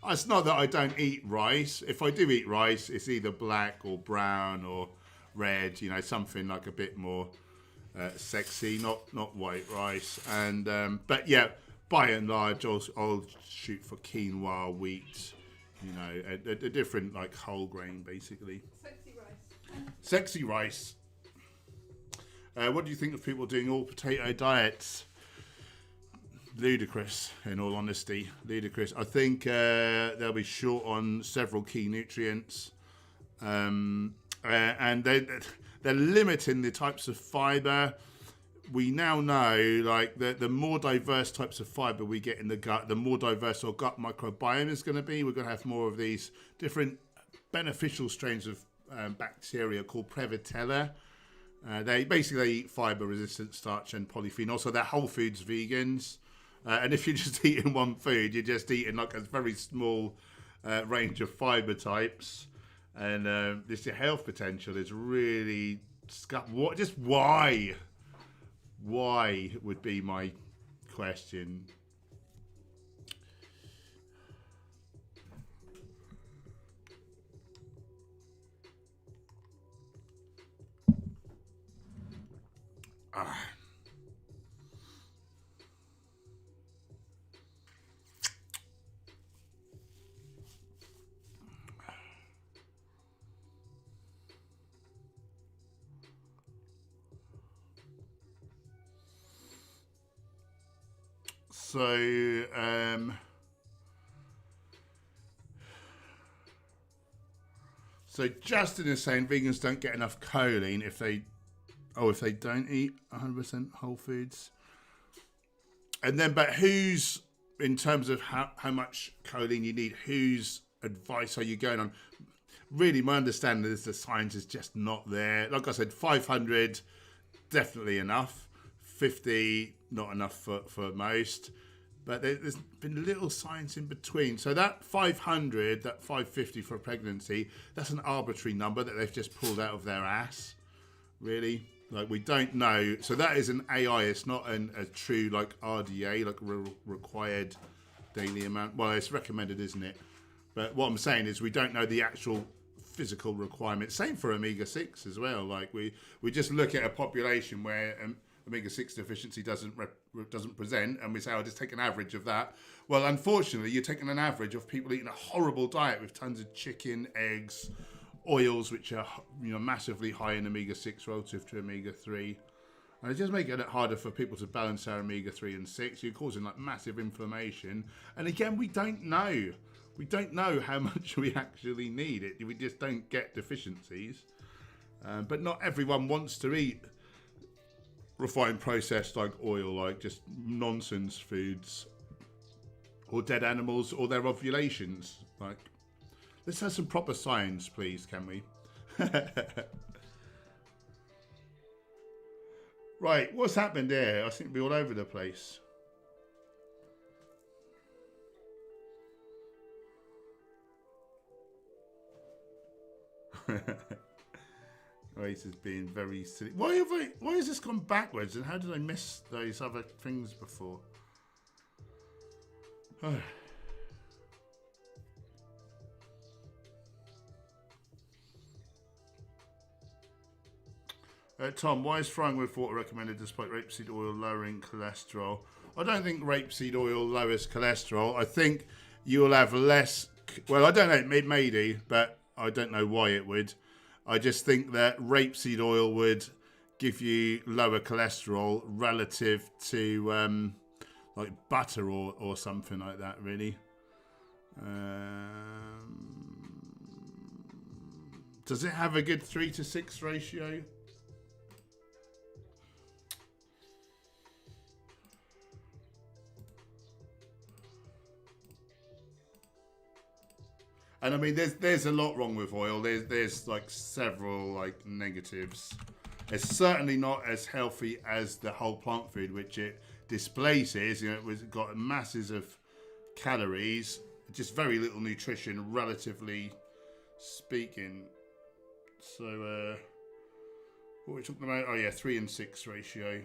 it's not that I don't eat rice. If I do eat rice, it's either black or brown or red, something like a bit more sexy, not white rice. And but yeah, by and large, I'll shoot for quinoa, wheat, a different like whole grain, basically. Sexy rice. What do you think of people doing all potato diets? Ludicrous, in all honesty. Ludicrous. I think they'll be short on several key nutrients. And they're limiting the types of fibre. We now know, like, the more diverse types of fibre we get in the gut, the more diverse our gut microbiome is going to be. We're going to have more of these different beneficial strains of bacteria called Prevotella. They basically eat fibre-resistant starch and polyphenols, so they're whole foods vegans. And if you're just eating one food, you're just eating like a very small range of fibre types. And this health potential is really... Just why? Why would be my question. So Justin is saying vegans don't get enough choline if they don't eat 100% whole foods. And then, but who's, in terms of how much choline you need, whose advice are you going on? Really, my understanding is the science is just not there. Like I said, 500, definitely enough. 50, not enough for most. But there's been little science in between. So that 500, that 550 for a pregnancy, that's an arbitrary number that they've just pulled out of their ass, really. Like, we don't know. So that is an AI. It's not a true, like, RDA, like required daily amount. Well, it's recommended, isn't it? But what I'm saying is we don't know the actual physical requirements. Same for omega-6 as well. Like, we just look at a population where omega-6 deficiency doesn't present, and we say, I'll just take an average of that. Well, unfortunately, you're taking an average of people eating a horrible diet with tons of chicken, eggs, oils, which are, you know, massively high in omega-6 relative to omega-3. And it just makes it harder for people to balance their omega-3 and 6. You're causing like massive inflammation. And again, we don't know. We don't know how much we actually need it. We just don't get deficiencies. But not everyone wants to eat refined processed like oil, like just nonsense foods, or dead animals, or their ovulations. Like, let's have some proper science, please, can we? Right, what's happened there? I seem to be all over the place. Race is being very silly. Why has this gone backwards, and how did I miss those other things before? Tom, why is frying with water recommended despite rapeseed oil lowering cholesterol? I don't think rapeseed oil lowers cholesterol. I think you will have less. Well, I don't know. It may do, but I don't know why it would. I just think that rapeseed oil would give you lower cholesterol relative to like butter or something like that, really. Does it have a good 3-to-6 ratio? And I mean, there's a lot wrong with oil. There's like several like negatives. It's certainly not as healthy as the whole plant food, which it displaces. You know, it got masses of calories, just very little nutrition, relatively speaking. So, what are we talking about? Oh yeah, 3-and-6 ratio.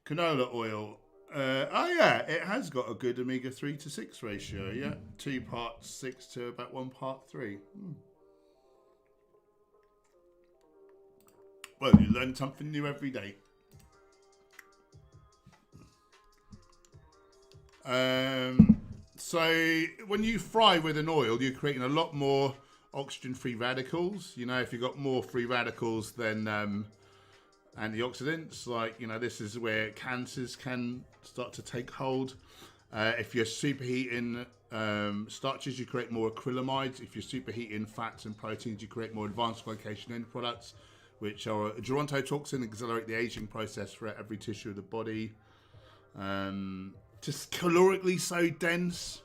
Canola oil. Oh yeah, it has got a good omega-3 to 6 ratio. Yeah, 2 parts 6 to about 1 part 3. Well, you learn something new every day. So when you fry with an oil, you're creating a lot more oxygen-free radicals. You know, if you've got more free radicals than antioxidants, like, you know, this is where cancers can start to take hold. If you're superheating starches, you create more acrylamides. If you're superheating fats and proteins, you create more advanced glycation end products, which are a gerontotoxin, accelerate the aging process for every tissue of the body. Just calorically so dense.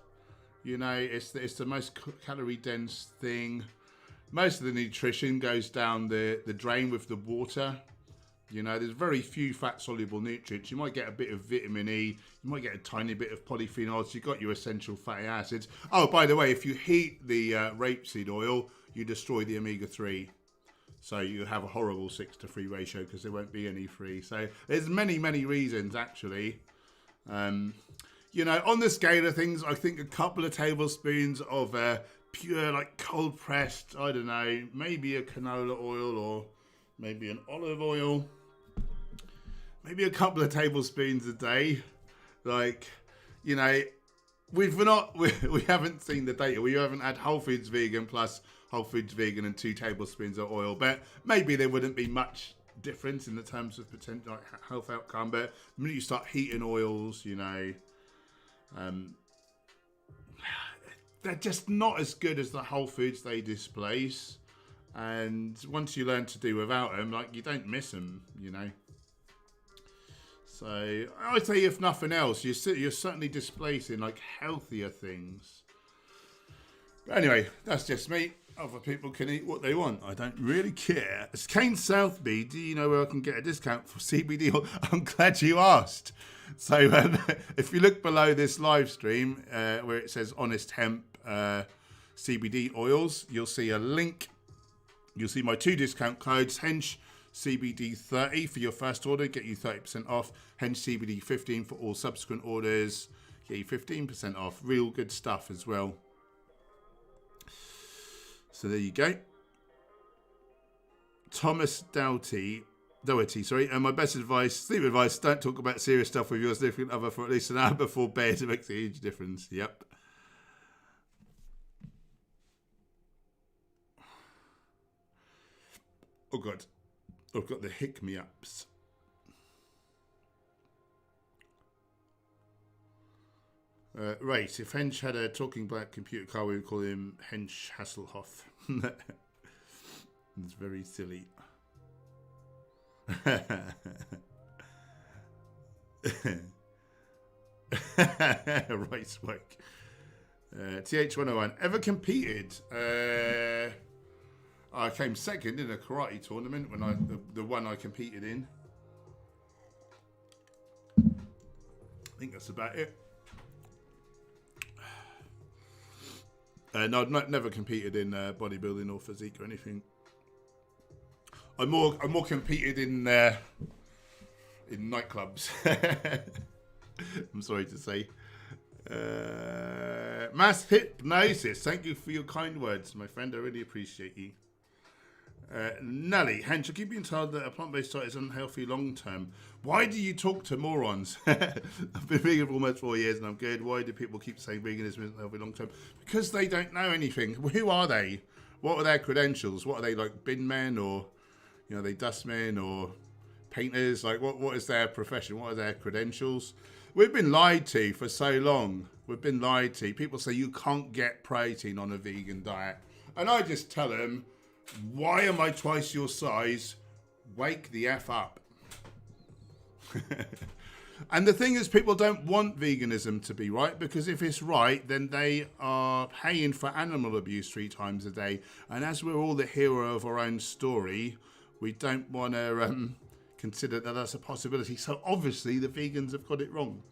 You know, it's the most calorie dense thing. Most of the nutrition goes down the drain with the water. You know, there's very few fat-soluble nutrients. You might get a bit of vitamin E. You might get a tiny bit of polyphenols. You've got your essential fatty acids. Oh, by the way, if you heat the rapeseed oil, you destroy the omega-3. So you have a horrible 6-to-3 ratio because there won't be any free. So there's many, many reasons, actually. You know, on the scale of things, I think a couple of tablespoons of pure, like, cold-pressed, I don't know, maybe a canola oil or maybe an olive oil. Maybe a couple of tablespoons a day. Like, you know, we haven't seen the data. We haven't had Whole Foods Vegan plus Whole Foods Vegan and 2 tablespoons of oil. But maybe there wouldn't be much difference in the terms of potential like, health outcome. But the minute you start heating oils, you know, they're just not as good as the whole foods they displace. And once you learn to do without them, like, you don't miss them, you know. So I'd say, if nothing else, you're certainly displacing like healthier things. But anyway, that's just me. Other people can eat what they want. I don't really care. It's Kane Southby. Do you know where I can get a discount for CBD oil? I'm glad you asked. So if you look below this live stream where it says Honest Hemp CBD oils, you'll see a link. You'll see my 2 discount codes. Hench CBD 30 for your first order, get you 30% off. Hench CBD 15 for all subsequent orders, get you 15% off. Real good stuff as well. So there you go. Thomas Dougherty, sorry. And my best advice, sleep advice, don't talk about serious stuff with your significant other for at least an hour before bed. It makes a huge difference. Yep. Oh, God. I've got the hick-me-ups. Right, if Hench had a talking black computer car, we would call him Hench Hasselhoff. It's very silly. Right, smoke. TH101. Ever competed? I came second in a karate tournament when the one I competed in. I think that's about it. No, I've never competed in bodybuilding or physique or anything. I more competed in nightclubs. I'm sorry to say. Mass hypnosis. Thank you for your kind words, my friend. I really appreciate you. Nelly, Hench, I keep being told that a plant-based diet is unhealthy long-term. Why do you talk to morons? I've been vegan for almost 4 years and I'm good. Why do people keep saying veganism isn't healthy long-term? Because they don't know anything. Who are they? What are their credentials? What are they, like bin men, or are they dustmen or painters? Like what is their profession? What are their credentials? We've been lied to for so long. We've been lied to. People say you can't get protein on a vegan diet. And I just tell them, why am I twice your size? Wake the F up. And the thing is, people don't want veganism to be right, because if it's right, then they are paying for animal abuse 3 times a day. And as we're all the hero of our own story, we don't want to consider that that's a possibility. So obviously the vegans have got it wrong.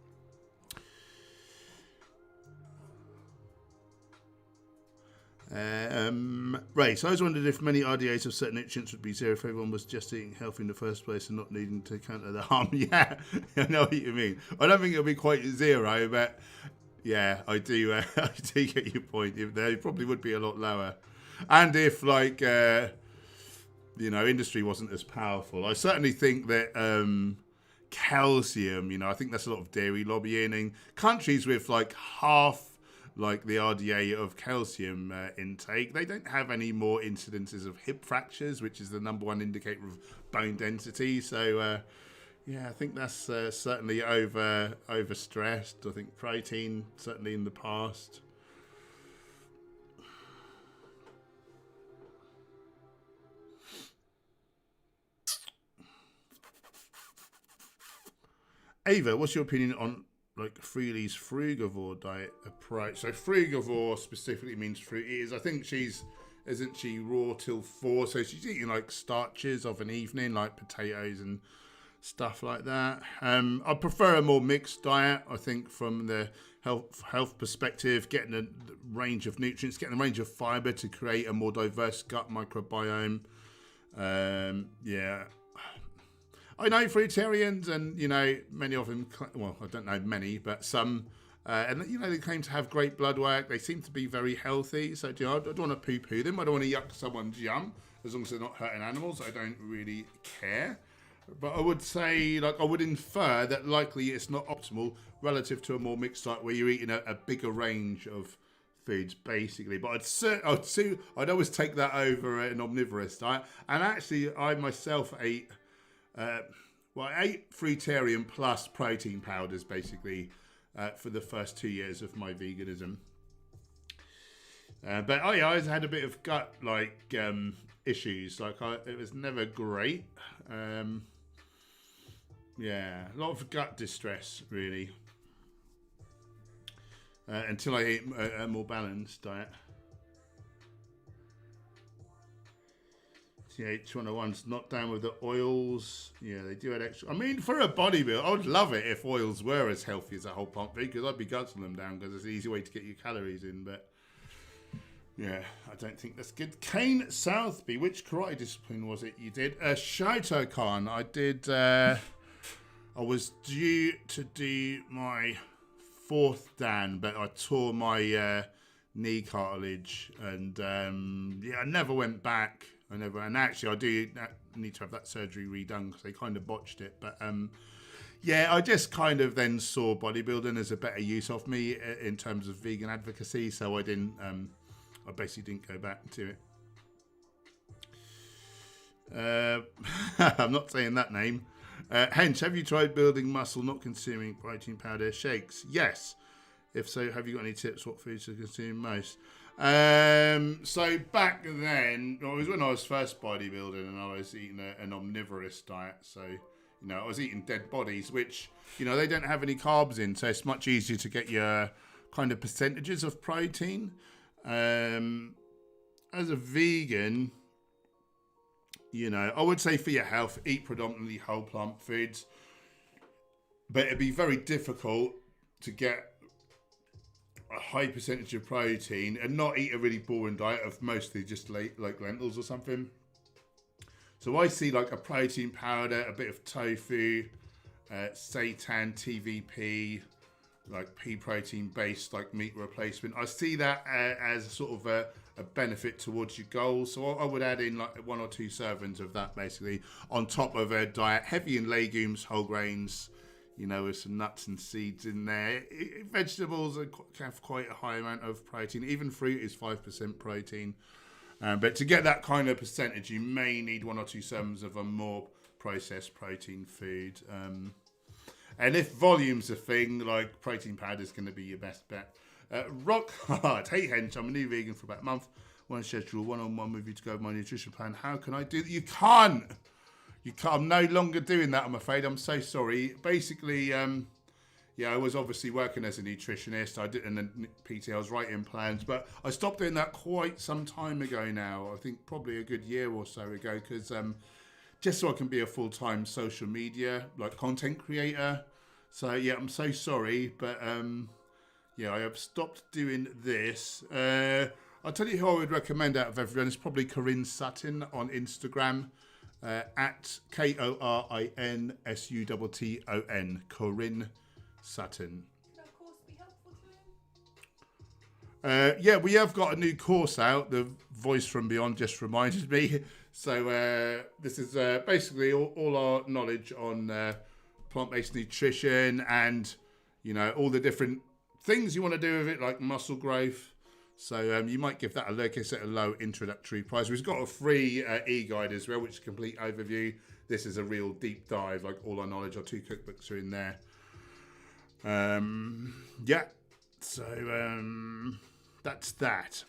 Right, so I was wondering if many RDAs of certain nutrients would be zero if everyone was just eating healthy in the first place and not needing to counter the harm. Yeah, I know what you mean. I don't think it'll be quite zero, but yeah, I do I do get your point. They probably would be a lot lower. And if, like, industry wasn't as powerful. I certainly think that calcium, I think that's a lot of dairy lobbying. And countries with, like, half like the RDA of calcium intake, they don't have any more incidences of hip fractures, which is the #1 indicator of bone density. So yeah, I think that's certainly overstressed. I think protein, certainly in the past. Ava, what's your opinion on like Freely's frugivore diet approach? So frugivore specifically means fruit eaters. I think isn't she raw till 4? So she's eating like starches of an evening, like potatoes and stuff like that. I prefer a more mixed diet. I think from the health perspective, getting a range of nutrients, getting a range of fiber to create a more diverse gut microbiome. Yeah. I know fruitarians, and many of them. Well, I don't know many, but some, and they claim to have great blood work. They seem to be very healthy. So I don't want to poo-poo them. I don't want to yuck someone's yum, as long as they're not hurting animals. I don't really care. But I would say, I would infer that likely it's not optimal relative to a more mixed diet where you're eating a bigger range of foods, basically. But I'd always take that over an omnivorous diet. And actually, I myself ate. I ate fruitarian plus protein powders basically for the first 2 years of my veganism. But I always had a bit of gut issues. It was never great. Yeah, a lot of gut distress really. Until I ate a more balanced diet. Yeah, each one of one's not down with the oils. Yeah, they do add extra. I mean, for a bodybuilder, I would love it if oils were as healthy as a whole plant food, because I'd be guzzling them down because it's an easy way to get your calories in. But yeah, I don't think that's good. Kane Southby, which karate discipline was it you did? Shotokan. I did. I was due to do my 4th Dan, but I tore my knee cartilage, and yeah, I never went back. And actually I do need to have that surgery redone because they kind of botched it. But yeah, I just kind of then saw bodybuilding as a better use of me in terms of vegan advocacy, so I didn't. I basically didn't go back to it. I'm not saying that name. Hench, have you tried building muscle not consuming protein powder shakes? Yes. If so, have you got any tips what foods to consume most? So back then, it was when I was first bodybuilding and I was eating an omnivorous diet. So, you know, I was eating dead bodies, which, you know, they don't have any carbs in. So it's much easier to get your kind of percentages of protein. As a vegan, you know, I would say for your health, eat predominantly whole plant foods. But it'd be very difficult to get a high percentage of protein and not eat a really boring diet of mostly just like lentils or something. So I see like a protein powder, a bit of tofu, seitan, TVP, like pea protein based like meat replacement. I see that as sort of a benefit towards your goals. So I would add in like 1 or 2 servings of that basically on top of a diet heavy in legumes, whole grains, you know, with some nuts and seeds in there. Vegetables have quite a high amount of protein. Even fruit is 5% protein. But to get that kind of percentage, you may need 1 or 2 servings of a more processed protein food. And if volume's a thing, like protein powder is going to be your best bet. Rock hard. Hey, Hench, I'm a new vegan for about a month. Want to schedule one-on-one with you to go over my nutrition plan. How can I do that? You can't. You can't. I'm no longer doing that, I'm afraid. I'm so sorry. Basically, yeah, I was obviously working as a nutritionist. I did, and then PT, I was writing plans, but I stopped doing that quite some time ago now. I think probably a good year or so ago, because just so I can be a full-time social media like content creator. So yeah, I'm so sorry, but yeah, I have stopped doing this. I'll tell you who I would recommend out of everyone. It's probably Corinne Sutton on Instagram. At KORINSUTTON, Corinne Sutton. Could that course be helpful to him? Yeah, we have got a new course out. The voice from beyond just reminded me. So this is basically all our knowledge on plant-based nutrition and, you know, all the different things you want to do with it, like muscle growth. So you might give that a look. It's at a low introductory price. We've got a free e-guide as well, which is a complete overview. This is a real deep dive, like all our knowledge. Our 2 cookbooks are in there. Yeah, so that's that.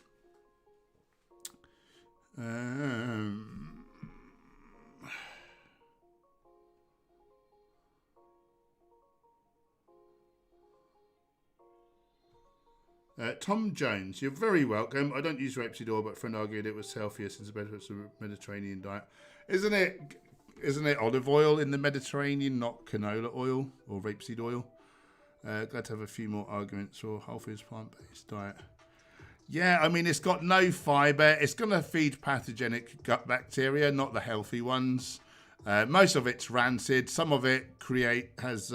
Tom Jones, you're very welcome. I don't use rapeseed oil, but a friend argued it was healthier since the benefits of a Mediterranean diet. Isn't it olive oil in the Mediterranean, not canola oil or rapeseed oil? Glad to have a few more arguments for whole foods plant-based diet. Yeah, I mean, it's got no fibre. It's going to feed pathogenic gut bacteria, not the healthy ones. Most of it's rancid. Some of it has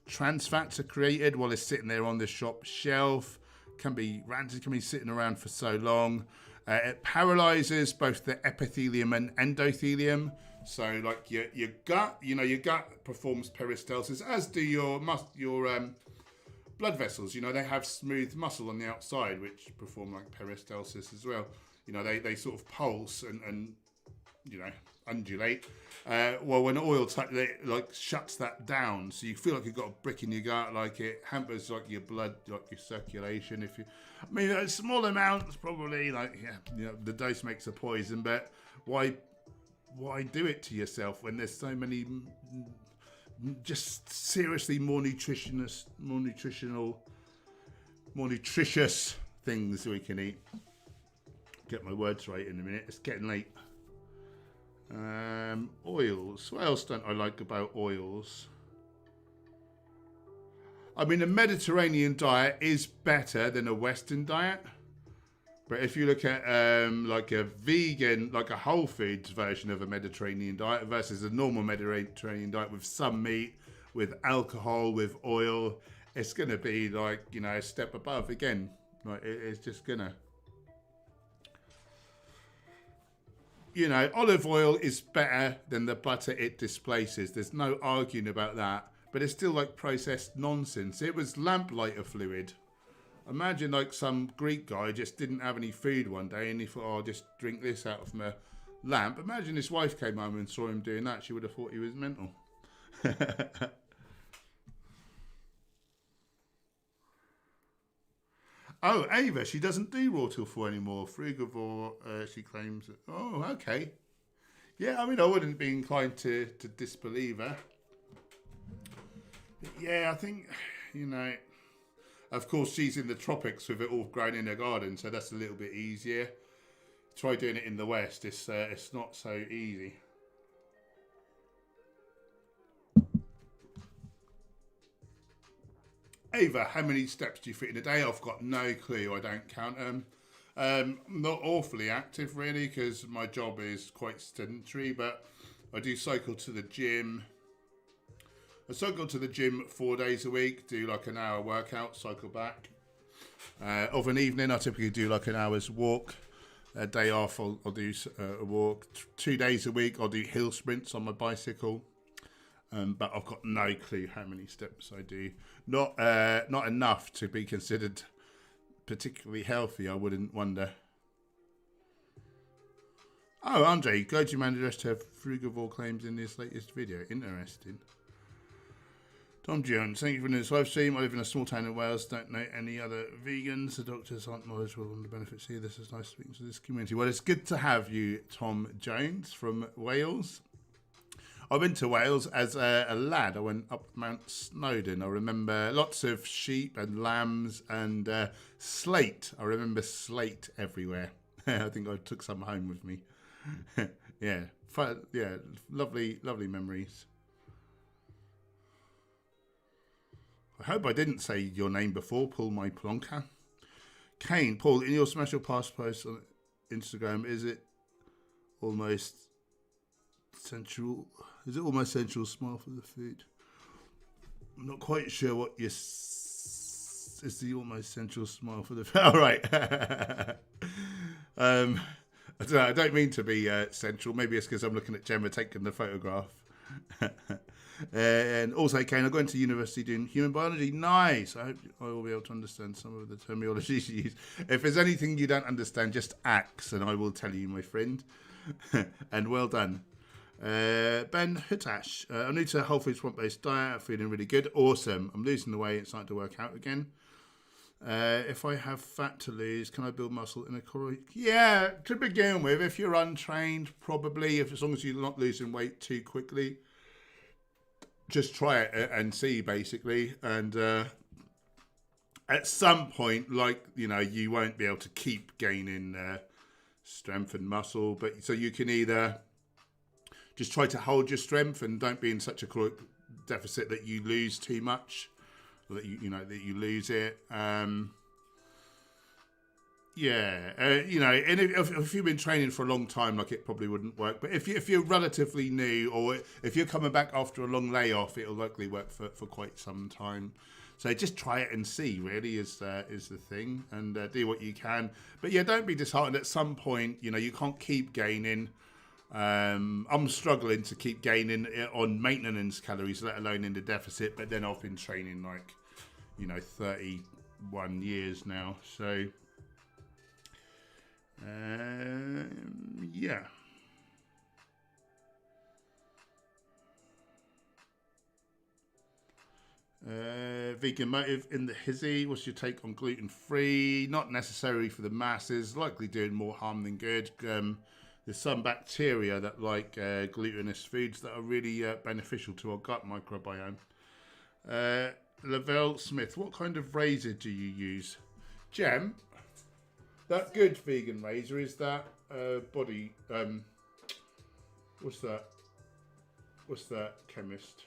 trans fats are created while it's sitting there on the shop shelf. Can be rancid, can be sitting around for so long. It paralyzes both the epithelium and endothelium. So, like your gut, you know, your gut performs peristalsis, as do your blood vessels. You know, they have smooth muscle on the outside, which perform like peristalsis as well. You know, they sort of pulse and you know, undulate. Well, when oil like shuts that down, so you feel like you've got a brick in your gut, like it hampers like your blood, like your circulation. If you, I mean, small amounts probably, like you know, the dose makes a poison. But why do it to yourself when there's so many just seriously more nutritious things we can eat? Get my words right in a minute. It's getting late. Oils. What else don't I like about oils? I mean, a Mediterranean diet is better than a Western diet. But if you look at like a vegan, like a whole foods version of a Mediterranean diet versus a normal Mediterranean diet with some meat, with alcohol, with oil, it's going to be like, you know, a step above again. Like it's just going to... You know, olive oil is better than the butter it displaces. There's no arguing about that. But it's still like processed nonsense. It was lamplighter fluid. Imagine like some Greek guy just didn't have any food one day and he thought, oh, I'll just drink this out of my lamp. Imagine his wife came home and saw him doing that. She would have thought he was mental. Oh, Ava, she doesn't do raw till 4 anymore. Frugivore, she claims. Oh, okay. Yeah, I mean, I wouldn't be inclined to disbelieve her. But yeah, I think, you know, of course, she's in the tropics with it all grown in her garden, so that's a little bit easier. Try doing it in the West, it's not so easy. Ava, how many steps do you fit in a day? I've got no clue. I don't count them. Not awfully active, really, because my job is quite sedentary, but I do cycle to the gym. I cycle to the gym 4 days a week, do like an hour workout, cycle back. Of an evening, I typically do like an hour's walk. A day off, I'll do a walk. 2 days a week, I'll do hill sprints on my bicycle. But I've got no clue how many steps I do. Not enough to be considered particularly healthy, I wouldn't wonder. Oh, Andre, go-to man addressed to have frugivore claims in this latest video. Interesting. Tom Jones, thank you for this live stream. I live in a small town in Wales. Don't know any other vegans. The doctors aren't knowledgeable on the benefits here. This is nice speaking to this community. Well, it's good to have you, Tom Jones from Wales. I went to Wales as a lad. I went up Mount Snowdon. I remember lots of sheep and lambs and slate. I remember slate everywhere. I think I took some home with me. Yeah, yeah, lovely memories. I hope I didn't say your name before, Paul My Plonker. Kane, Paul, in your special past post on Instagram, is it almost sensual? Is it almost sensual smile for the food? I'm not quite sure what your is the almost sensual smile for the food. All right. I don't mean to be sensual. Maybe it's because I'm looking at Gemma taking the photograph. And also, Kane, I'm going to university doing human biology. Nice. I hope I will be able to understand some of the terminology you use. If there's anything you don't understand, just ask and I will tell you, my friend. And well done. Ben Hutash, I'm new to a whole foods plant-based diet. I'm feeling really good. Awesome. I'm losing the weight. It's starting to work out again. If I have fat to lose, can I build muscle in a calorie? Yeah, to begin with, if you're untrained, probably, as long as you're not losing weight too quickly. Just try it and see, basically. And at some point, like, you know, you won't be able to keep gaining strength and muscle. But so you can either just try to hold your strength and don't be in such a caloric deficit that you lose too much, or that you know that you lose it. You know, and if you've been training for a long time, like, it probably wouldn't work. But if you're relatively new, or if you're coming back after a long layoff, it'll likely work for quite some time. So just try it and see, really, is the thing, and do what you can. But yeah, don't be disheartened. At some point, you know, you can't keep gaining. I'm struggling to keep gaining on maintenance calories, let alone in the deficit. But then I've been training, like, you know, 31 years now. So yeah. Vegan motive in the hizzy. What's your take on gluten-free? Not necessarily for the masses, likely doing more harm than good. There's some bacteria that like glutinous foods that are really beneficial to our gut microbiome. Lavelle Smith, what kind of razor do you use? Gem, that good vegan razor is that body What's that? What's that chemist?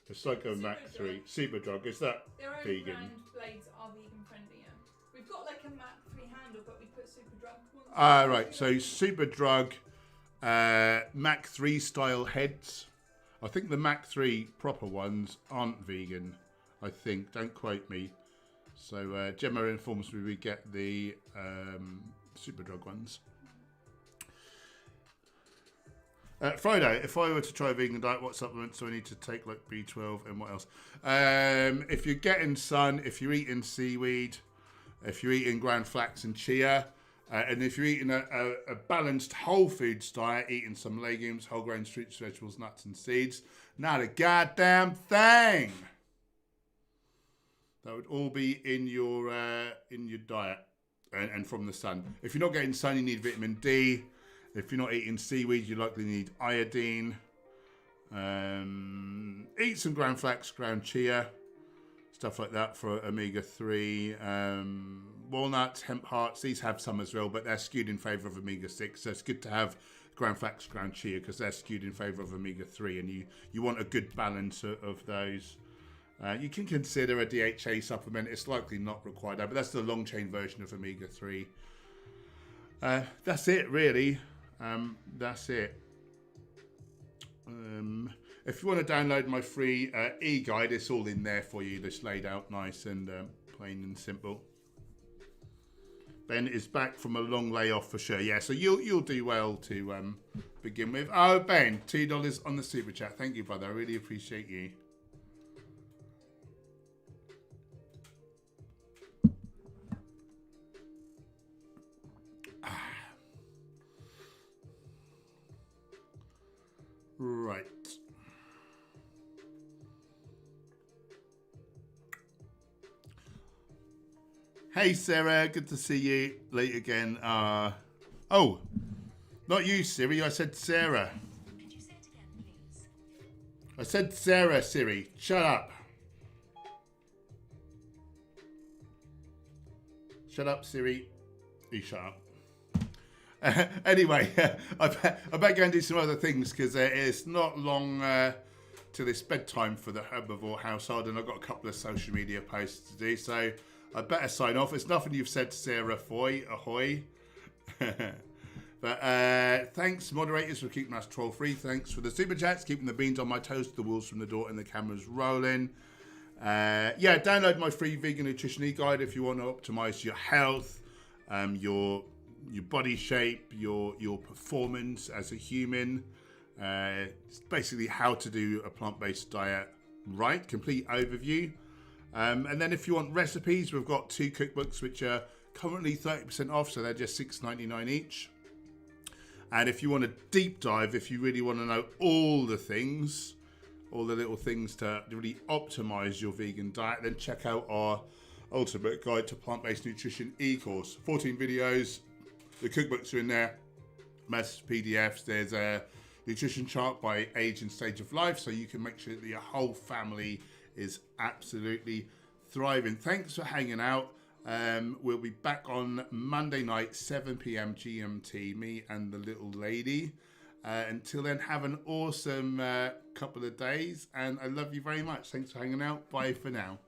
The Psychomac 3. Superdrug. Is that Their own vegan? brand blades are vegan friendly, yeah. We've got like a Mac 3 handle, but we put Superdrug ones. Right. So Superdrug Mac 3 style heads. I think the Mac 3 proper ones aren't vegan. I think. Don't quote me. So Gemma informs me we get the Superdrug ones. Friday, if I were to try a vegan diet, what supplements do I need to take, like B12 and what else? If you're getting sun, if you're eating seaweed, if you're eating ground flax and chia, and if you're eating a balanced whole foods diet, eating some legumes, whole grains, fruits, vegetables, nuts and seeds, not a goddamn thing. That would all be in your diet and from the sun. If you're not getting sun, you need vitamin D. If you're not eating seaweed, you likely need iodine. Eat some ground flax, ground chia, stuff like that for omega-3. Walnuts, hemp hearts, these have some as well, but they're skewed in favour of omega-6. So it's good to have ground flax, ground chia, because they're skewed in favour of omega-3, and you want a good balance of those. You can consider a DHA supplement. It's likely not required, but that's the long-chain version of omega-3. That's it, really. That's it. If you want to download my free e-guide, it's all in there for you. Just laid out nice and plain and simple. Ben is back from a long layoff for sure. Yeah, so you'll do well to begin with. Oh, Ben, $2 on the super chat. Thank you, brother. I really appreciate you. Right. Hey Sarah, good to see you late again. Oh, not you, Siri. I said Sarah. Could you say it again, please? I said Sarah, Siri. Shut up. Shut up, Siri. You shut up. Anyway, I better go and do some other things because it's not long till it's bedtime for the Herbivore household, and I've got a couple of social media posts to do, so I better sign off. It's nothing you've said, Sarah Foy. Ahoy. But thanks, moderators, for keeping us troll-free. Thanks for the super chats, keeping the beans on my toast, the wheels from the door, and the cameras rolling. Yeah, download my free vegan nutrition e-guide if you want to optimize your health, your body shape, your performance as a human. It's basically how to do a plant-based diet right, complete overview. And then if you want recipes, we've got 2 cookbooks which are currently 30% off, so they're just $6.99 each. And if you want a deep dive, if you really want to know all the things, all the little things to really optimize your vegan diet, then check out our Ultimate Guide to Plant-Based Nutrition e-course. 14 videos. The cookbooks are in there, massive PDFs. There's a nutrition chart by age and stage of life, so you can make sure that your whole family is absolutely thriving. Thanks for hanging out. We'll be back on Monday night, 7 p.m. GMT, me and the little lady. Until then, have an awesome couple of days, and I love you very much. Thanks for hanging out. Bye for now.